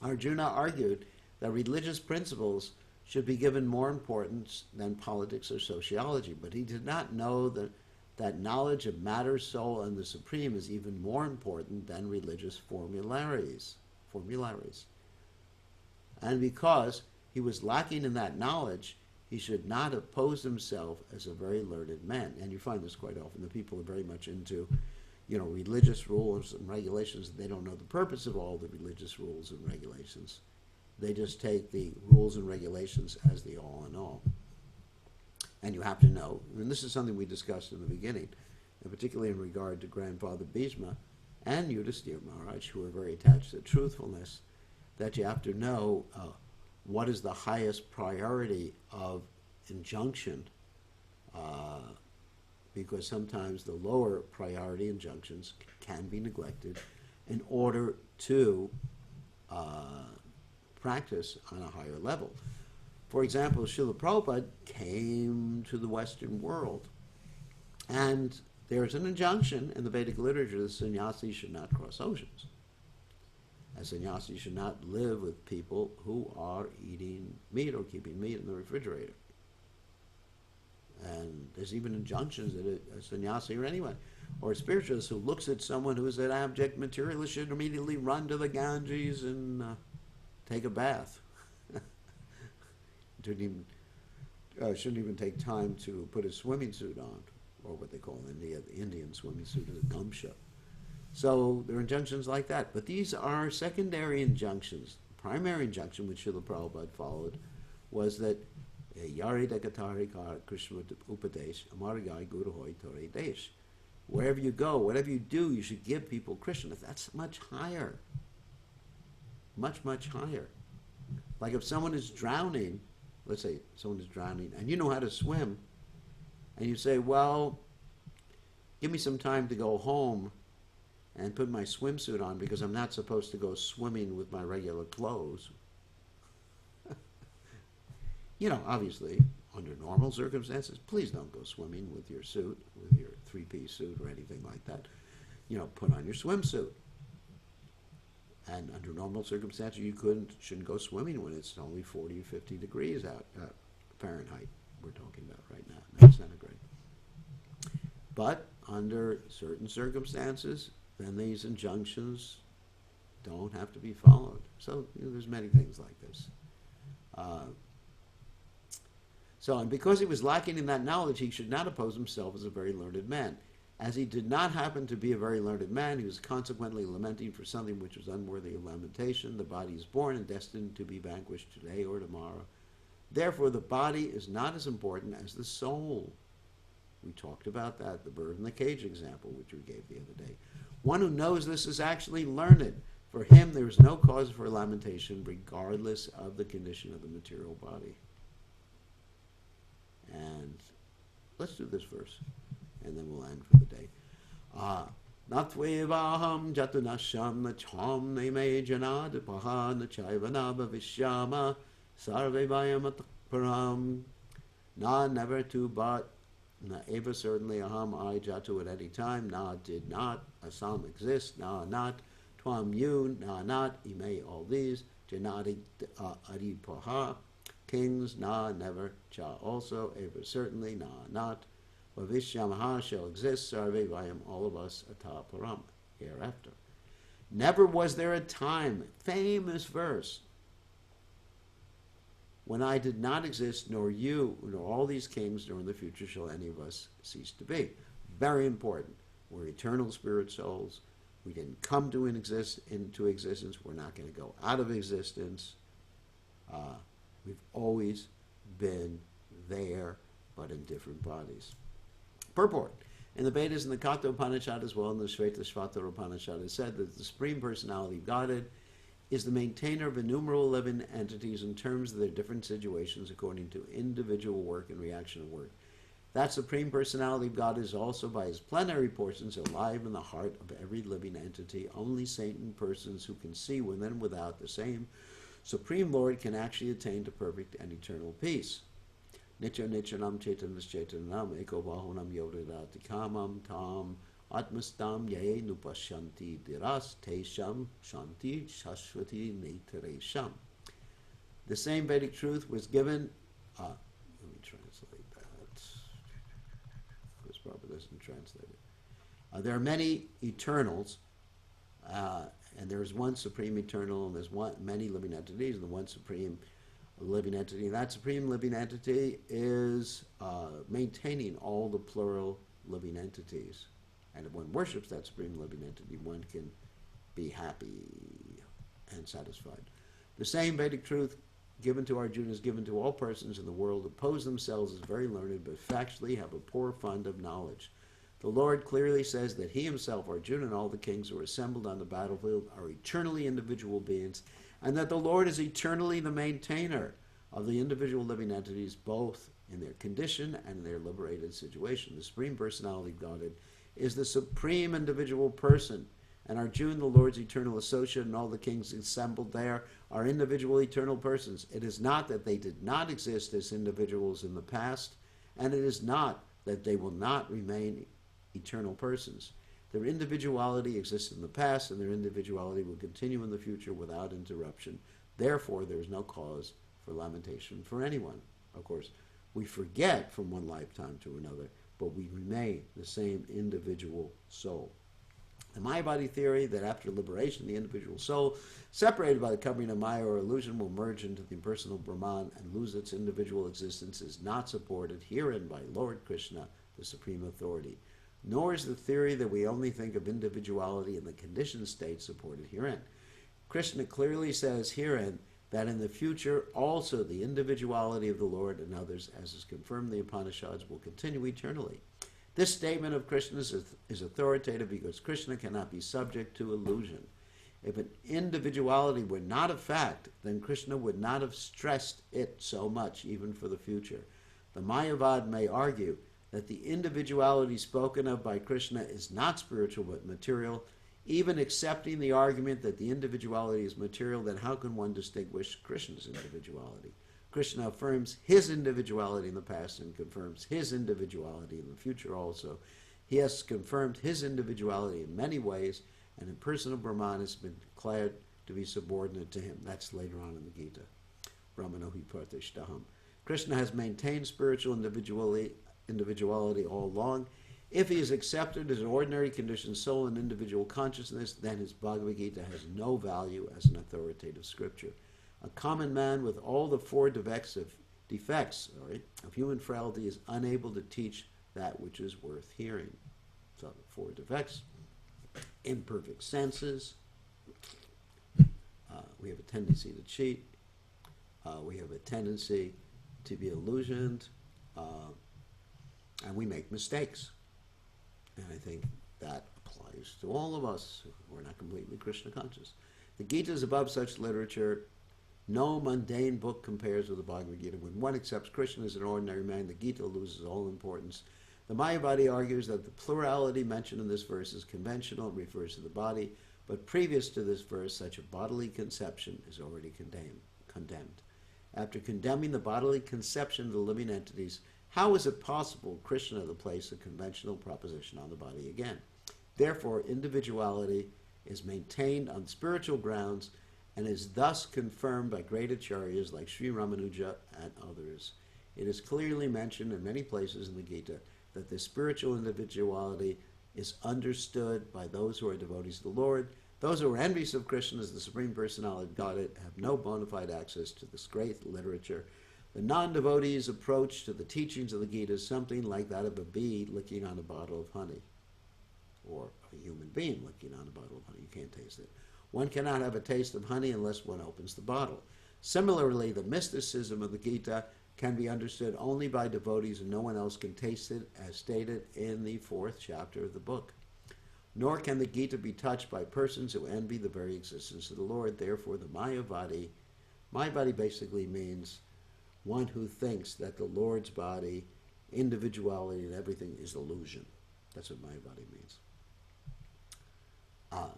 Arjuna argued that religious principles should be given more importance than politics or sociology, but he did not know that knowledge of matter, soul, and the supreme is even more important than religious formularies. And because he was lacking in that knowledge, he should not have posed himself as a very learned man. And you find this quite often. The people are very much into, religious rules and regulations. They don't know the purpose of all the religious rules and regulations. They just take the rules and regulations as the all in all. And you have to know, and this is something we discussed in the beginning, and particularly in regard to Grandfather Bhishma and Yudhisthira Maharaj, who are very attached to truthfulness, that you have to know what is the highest priority of injunction, because sometimes the lower priority injunctions can be neglected in order to practice on a higher level. For example, Srila Prabhupada came to the Western world, and there's an injunction in the Vedic literature that sannyasis should not cross oceans. A sannyasi should not live with people who are eating meat or keeping meat in the refrigerator. And there's even injunctions that a sannyasi or anyone, or a spiritualist who looks at someone who is an abject materialist should immediately run to the Ganges and take a bath. Shouldn't even take time to put a swimming suit on, or what they call in India, the Indian swimming suit, a gamsha. So there are injunctions like that. But these are secondary injunctions. The primary injunction, which Srila Prabhupada followed, was that Yari Dekatari Kar Krishna Upadesh Amaragai Guru Hoy Tori Desh. Wherever you go, whatever you do, you should give people Krishna. That's much higher. Much, much higher. Like if someone is drowning, let's say someone is drowning, and you know how to swim, and you say, well, give me some time to go home and put my swimsuit on because I'm not supposed to go swimming with my regular clothes. You know, obviously, under normal circumstances, please don't go swimming with your suit, with your three-piece suit or anything like that. You know, put on your swimsuit. And under normal circumstances, you shouldn't go swimming when it's only 40 or 50 degrees out, Fahrenheit we're talking about right now, not centigrade. But under certain circumstances, then these injunctions don't have to be followed. So there's many things like this. And because he was lacking in that knowledge, he should not oppose himself as a very learned man. As he did not happen to be a very learned man, he was consequently lamenting for something which was unworthy of lamentation. The body is born and destined to be vanquished today or tomorrow. Therefore, the body is not as important as the soul. We talked about that, the bird in the cage example, which we gave the other day. One who knows this is actually learned. For him, there is no cause for lamentation, regardless of the condition of the material body. And let's do this verse, and then we'll end for the day. Natvevaham jatunasham nacham neme janadapaha nachayvana bhavishyama sarve vayamatakparam. Na, never to, but, na eva, certainly, aham, I, jatu, at any time, na, did not, asam, exist, na, not, twam, you, na, not, ime, all these, janadi, adipaha, kings, na, never, cha, also, eva, certainly, na, not, Vavishyamaha shall exist, sarve vayam, all of us, ata param, hereafter. Never was there a time, famous verse, when I did not exist, nor you, nor all these kings, nor in the future shall any of us cease to be. Very important. We're eternal spirit souls. We didn't come into existence. We're not going to go out of existence. We've always been there, but in different bodies. Purport. In the Vedas and the Katha Upanishad as well, in the Shvetashvatara Upanishad, it said that the Supreme Personality of Godhead is the maintainer of innumerable living entities in terms of their different situations according to individual work and reaction of work. That Supreme Personality of God is also by his plenary portions alive in the heart of every living entity. Only saintly persons who can see within and without the same Supreme Lord can actually attain to perfect and eternal peace. Nitya Nityanam Chaitanas Chaitanam Eko Bahunam Yodadati Kamam Tam Atmastam Ye Nupashanti Diras Tesham Shanti Shashwati Netaresham. The same Vedic truth was given. Let me translate that, because Prabhupada doesn't translate it. There are many eternals, and there is one supreme eternal, and there's many living entities, and the one supreme living entity. That supreme living entity is maintaining all the plural living entities. And if one worships that supreme living entity, one can be happy and satisfied. The same Vedic truth given to Arjuna is given to all persons in the world who pose themselves as very learned, but factually have a poor fund of knowledge. The Lord clearly says that he himself, Arjuna, and all the kings who are assembled on the battlefield are eternally individual beings, and that the Lord is eternally the maintainer of the individual living entities, both in their condition and in their liberated situation. The Supreme Personality of Godhead is the supreme individual person, and Arjuna, the Lord's eternal associate, and all the kings assembled there are individual eternal persons. It is not that they did not exist as individuals in the past, and it is not that they will not remain eternal persons. Their individuality exists in the past, and their individuality will continue in the future without interruption. Therefore, there is no cause for lamentation for anyone. Of course, we forget from one lifetime to another, but we remain the same individual soul. The Mayavadi theory that after liberation, the individual soul, separated by the covering of Maya or illusion, will merge into the impersonal Brahman and lose its individual existence is not supported herein by Lord Krishna, the Supreme Authority. Nor is the theory that we only think of individuality in the conditioned state supported herein. Krishna clearly says herein that in the future also the individuality of the Lord and others, as is confirmed in the Upanishads, will continue eternally. This statement of Krishna's is authoritative because Krishna cannot be subject to illusion. If an individuality were not a fact, then Krishna would not have stressed it so much, even for the future. The Mayavad may argue that the individuality spoken of by Krishna is not spiritual but material. Even accepting the argument that the individuality is material, then how can one distinguish Krishna's individuality? Krishna affirms his individuality in the past and confirms his individuality in the future also. He has confirmed his individuality in many ways, and impersonal Brahman has been declared to be subordinate to him. That's later on in the Gita. Brahmanohi Pratishtaham. Krishna has maintained spiritual individuality all along. If he is accepted as an ordinary conditioned soul and individual consciousness, then his Bhagavad Gita has no value as an authoritative scripture. A common man with all the four defects of human frailty is unable to teach that which is worth hearing. So the four defects: imperfect senses, we have a tendency to cheat, we have a tendency to be illusioned, and we make mistakes. And I think that applies to all of us who are not completely Krishna conscious. The Gita is above such literature. No mundane book compares with the Bhagavad Gita. When one accepts Krishna as an ordinary man, the Gita loses all importance. The Mayavadi argues that the plurality mentioned in this verse is conventional and refers to the body, but previous to this verse, such a bodily conception is already condemned. After condemning the bodily conception of the living entities, how is it possible Krishna to place a conventional proposition on the body again? Therefore, individuality is maintained on spiritual grounds and is thus confirmed by great acharyas like Sri Ramanuja and others. It is clearly mentioned in many places in the Gita that the spiritual individuality is understood by those who are devotees of the Lord. Those who are envious of Krishna as the Supreme Personality of Godhead have no bona fide access to this great literature. The non-devotee's approach to the teachings of the Gita is something like that of a bee licking on a bottle of honey, or a human being licking on a bottle of honey. You can't taste it. One cannot have a taste of honey unless one opens the bottle. Similarly, the mysticism of the Gita can be understood only by devotees, and no one else can taste it, as stated in the 4th chapter of the book. Nor can the Gita be touched by persons who envy the very existence of the Lord. Therefore, the Mayavadi basically means one who thinks that the Lord's body, individuality, and everything is illusion. That's what Mayavadi means.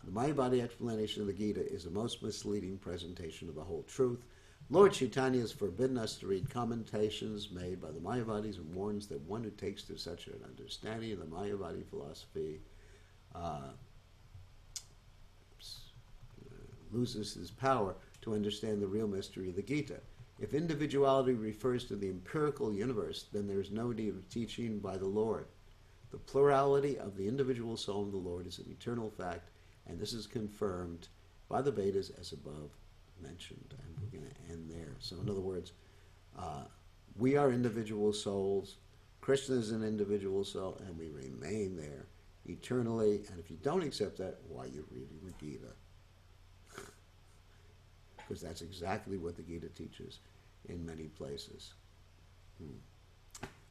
The Mayavadi explanation of the Gita is the most misleading presentation of the whole truth. Lord Chaitanya has forbidden us to read commentations made by the Mayavadis and warns that one who takes to such an understanding of the Mayavadi philosophy loses his power to understand the real mystery of the Gita. If individuality refers to the empirical universe, then there is no need of teaching by the Lord. The plurality of the individual soul of the Lord is an eternal fact, and this is confirmed by the Vedas as above mentioned. And we're going to end there. So in other words, we are individual souls, Krishna is an individual soul, and we remain there eternally. And if you don't accept that, why are you reading the Gita? Because that's exactly what the Gita teaches in many places.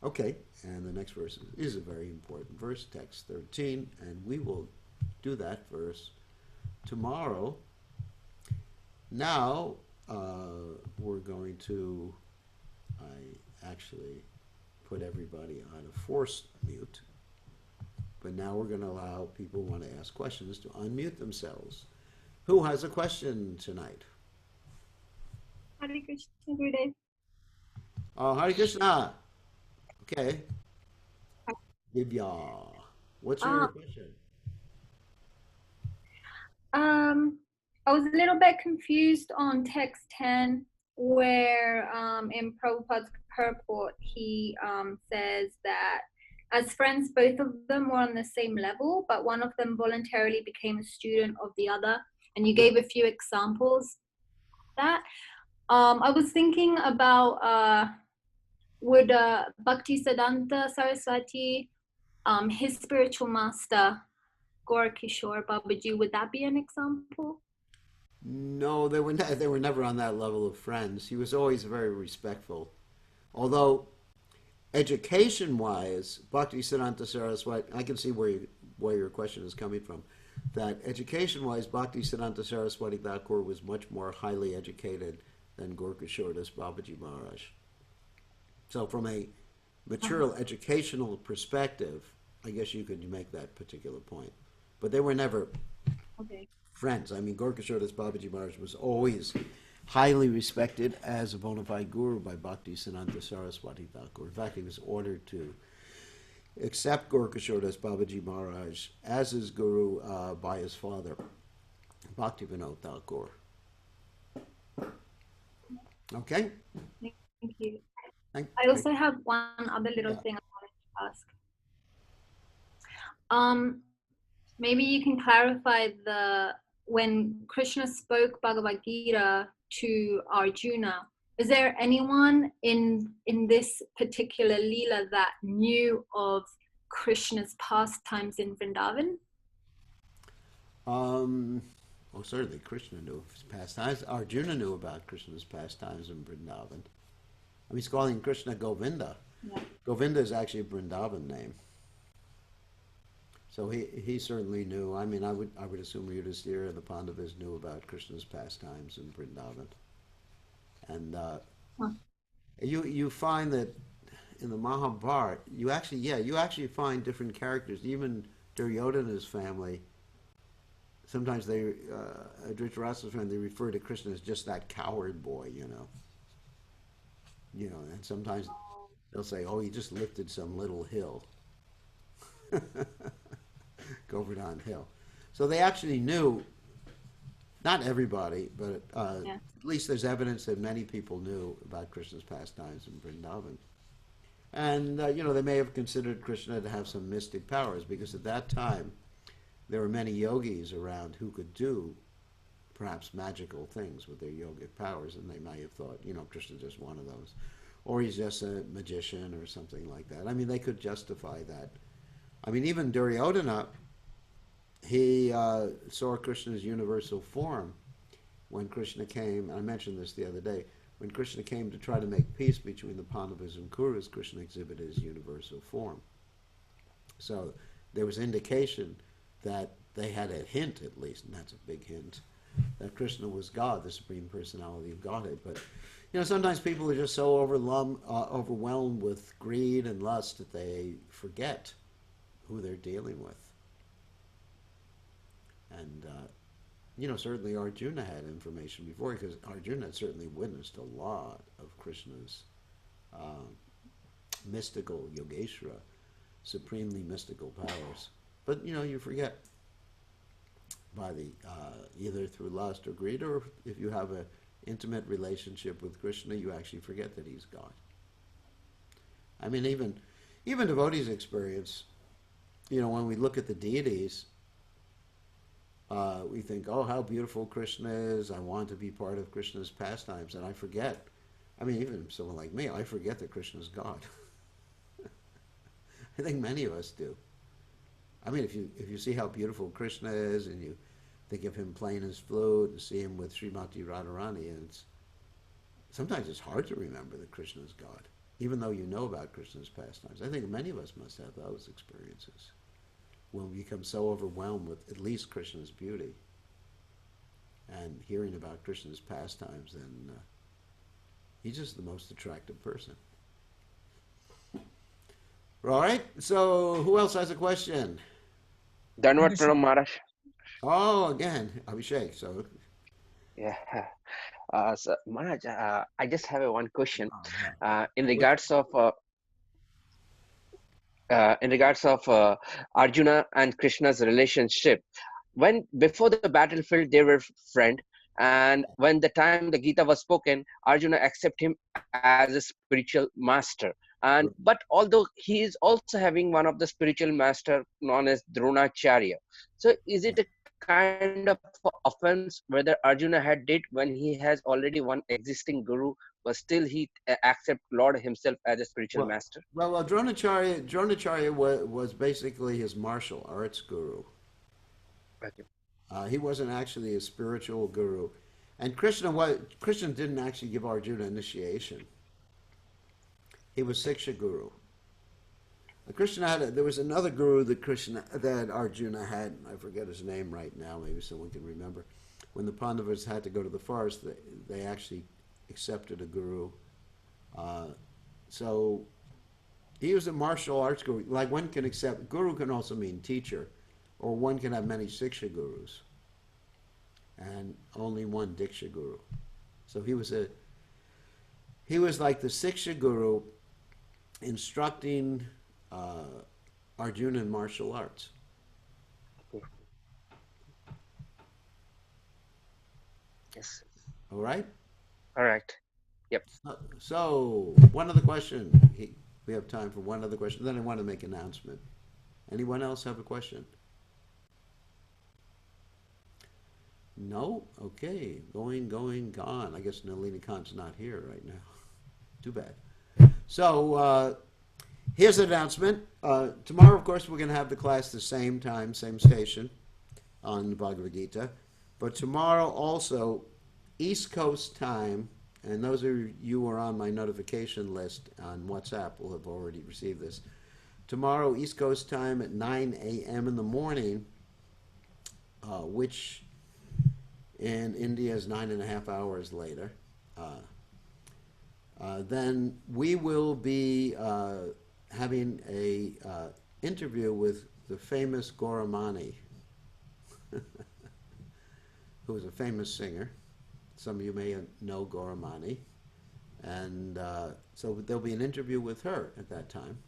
Okay, and the next verse is a very important verse, text 13, and we will do that verse tomorrow. Now, we're going to, I actually put everybody on a forced mute, but now we're going to allow people who want to ask questions to unmute themselves. Who has a question tonight? Hare Krishna, Gurudev. Oh, Hare Krishna. Okay. Divya, what's your question? I was a little bit confused on text 10, where in Prabhupada's purport he says that as friends, both of them were on the same level, but one of them voluntarily became a student of the other, and you gave a few examples of that. I was thinking about would Bhaktisiddhanta Saraswati, his spiritual master, Gorakishore Babaji, would that be an example? No, they were never on that level of friends. He was always very respectful. Although, education-wise, Bhaktisiddhanta Saraswati, I can see where your question is coming from. that education-wise, Bhaktisiddhanta Saraswati Thakur was much more highly educated than Gorkashordas Babaji Maharaj. So from a mature educational perspective, I guess you could make that particular point. But they were never friends. I mean, Gorkashordas Babaji Maharaj was always highly respected as a bona fide guru by Bhaktisiddhanta Saraswati Thakur. In fact, he was ordered to accept Gorkashordas Babaji Maharaj as his guru by his father, Bhaktivinoda Thakur. Okay? Thank you. I also have one other little thing I wanted to ask. Maybe you can clarify when Krishna spoke Bhagavad Gita to Arjuna, is there anyone in this particular Leela that knew of Krishna's pastimes in Vrindavan? Well, certainly Krishna knew of his pastimes. Arjuna knew about Krishna's pastimes in Vrindavan. I mean, he's calling Krishna Govinda. Yeah. Govinda is actually a Vrindavan name. So he certainly knew. I mean, I would assume Yudhisthira and the Pandavas knew about Krishna's pastimes in Vrindavan. And you find that in the Mahabharata, you actually find different characters. Even Duryodhana's family, sometimes Dhritarashtra's family, they refer to Krishna as just that coward boy, you know. And sometimes they'll say, oh, he just lifted some little hill. Govardhan Hill. So they actually knew, not everybody, but at least there's evidence that many people knew about Krishna's pastimes in Vrindavan. And, they may have considered Krishna to have some mystic powers, because at that time there were many yogis around who could do perhaps magical things with their yogic powers, and they might have thought, Krishna's just one of those. Or he's just a magician or something like that. I mean, they could justify that. I mean, even Duryodhana, he saw Krishna's universal form when Krishna came. I mentioned this the other day. When Krishna came to try to make peace between the Pandavas and Kurus, Krishna exhibited his universal form. So there was indication that they had a hint, at least, and that's a big hint, that Krishna was God, the Supreme Personality of Godhead. But, sometimes people are just so overwhelmed with greed and lust that they forget who they're dealing with. And, certainly Arjuna had information before, because Arjuna had certainly witnessed a lot of Krishna's mystical, Yogeshwara, supremely mystical powers. But, you forget by either through lust or greed, or if you have an intimate relationship with Krishna, you actually forget that he's God. I mean, even devotees experience, when we look at the deities, we think, oh, how beautiful Krishna is. I want to be part of Krishna's pastimes. And I forget. I mean, even someone like me, I forget that Krishna's God. I think many of us do. I mean, if you see how beautiful Krishna is, and you think of him playing his flute, and see him with Srimati Radharani, and sometimes it's hard to remember that Krishna is God, even though you know about Krishna's pastimes. I think many of us must have those experiences when we become so overwhelmed with at least Krishna's beauty and hearing about Krishna's pastimes, then he's just the most attractive person. All right, so who else has a question? Dhanwad Pranam Maharaj. Oh, again, Abhishek. So, yeah. So Maharaj, I just have one question. In regards of Arjuna and Krishna's relationship, when before the battlefield they were friends, and when the time the Gita was spoken, Arjuna accepted him as a spiritual master. And but although he is also having one of the spiritual master known as Dronacharya, so is it a kind of offense whether Arjuna had did when he has already one existing guru, but still he accept Lord himself as a spiritual master? Well, Dronacharya was basically his martial arts guru. Okay. He wasn't actually a spiritual guru, and Krishna didn't actually give Arjuna initiation. He was Siksha Guru. Krishna had there was another guru that Arjuna had. I forget his name right now. Maybe someone can remember. When the Pandavas had to go to the forest, they actually accepted a guru. So he was a martial arts guru. Like one can accept, guru can also mean teacher, or one can have many Siksha gurus, and only one Diksha guru. So he was like the Siksha guru instructing Arjuna in martial arts. Yes. All right? Correct. Yep. So one other question. We have time for one other question. Then I want to make an announcement. Anyone else have a question? No? Okay. Going, gone. I guess Nalini Khan's not here right now. Too bad. So here's an announcement. Tomorrow, of course, we're going to have the class the same time, same station on the Bhagavad Gita. But tomorrow also, East Coast time, and those of you who are on my notification list on WhatsApp will have already received this. Tomorrow, East Coast time at 9 a.m. in the morning, which in India is 9.5 hours later. Then we will be having a interview with the famous Gauramani, who is a famous singer. Some of you may know Gauramani. And so there'll be an interview with her at that time.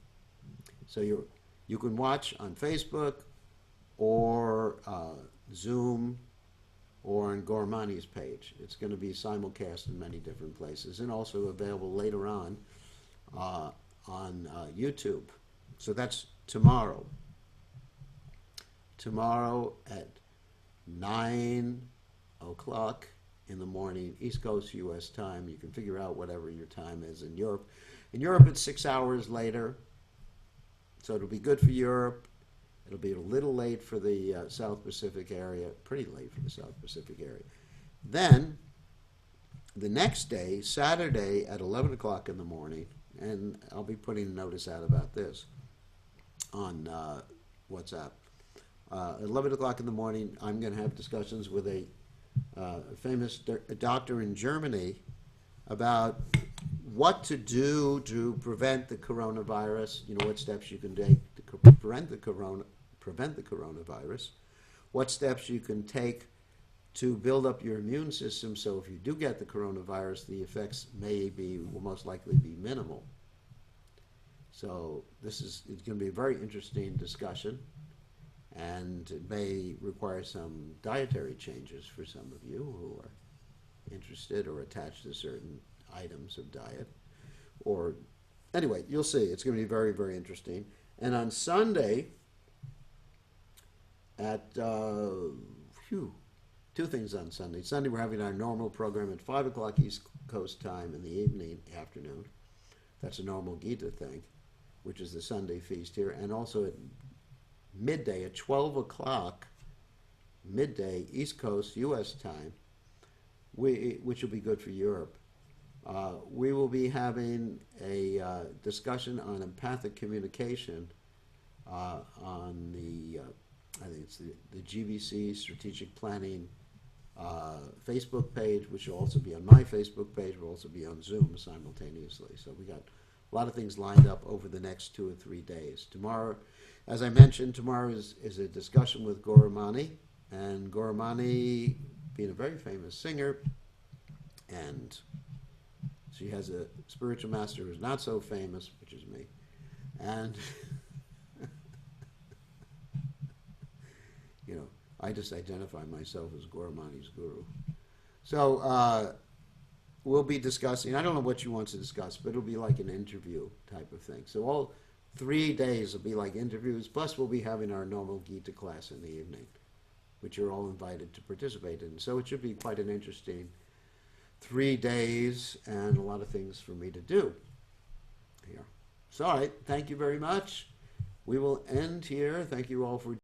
So you can watch on Facebook or Zoom or on Gauramani's page. It's going to be simulcast in many different places and also available later on YouTube. So that's tomorrow. Tomorrow at 9 o'clock in the morning, East Coast U.S. time. You can figure out whatever your time is in Europe. In Europe, it's 6 hours later, so it'll be good for Europe. It'll be a little late for the South Pacific area, pretty late for the South Pacific area. Then, the next day, Saturday at 11 o'clock in the morning, and I'll be putting a notice out about this on WhatsApp. At 11 o'clock in the morning, I'm going to have discussions with a famous doctor in Germany about what to do to prevent the coronavirus. You know, what steps you can take to prevent the coronavirus. What steps you can take to build up your immune system so if you do get the coronavirus, the effects will most likely be minimal. So it's going to be a very interesting discussion. And it may require some dietary changes for some of you who are interested or attached to certain items of diet. Or anyway, you'll see. It's going to be very, very interesting. And on Sunday, at two things on Sunday. Sunday we're having our normal program at 5 o'clock East Coast time in the afternoon. That's a normal Gita thing, which is the Sunday feast here. And also at midday at 12 o'clock, midday, East Coast, U.S. time, which will be good for Europe. We will be having a discussion on empathic communication on the, I think it's the GBC Strategic Planning Facebook page, which will also be on my Facebook page, will also be on Zoom simultaneously. So we got a lot of things lined up over the next 2 or 3 days. Tomorrow, as I mentioned, tomorrow is a discussion with Gauramani, and Gauramani being a very famous singer, and she has a spiritual master who's not so famous, which is me, and you know, I just identify myself as Gauramani's guru. So we'll be discussing, I don't know what she wants to discuss, but it'll be like an interview type of thing. So all 3 days will be like interviews, plus we'll be having our normal Gita class in the evening, which you're all invited to participate in. So it should be quite an interesting 3 days and a lot of things for me to do here. So all right, thank you very much. We will end here. Thank you all for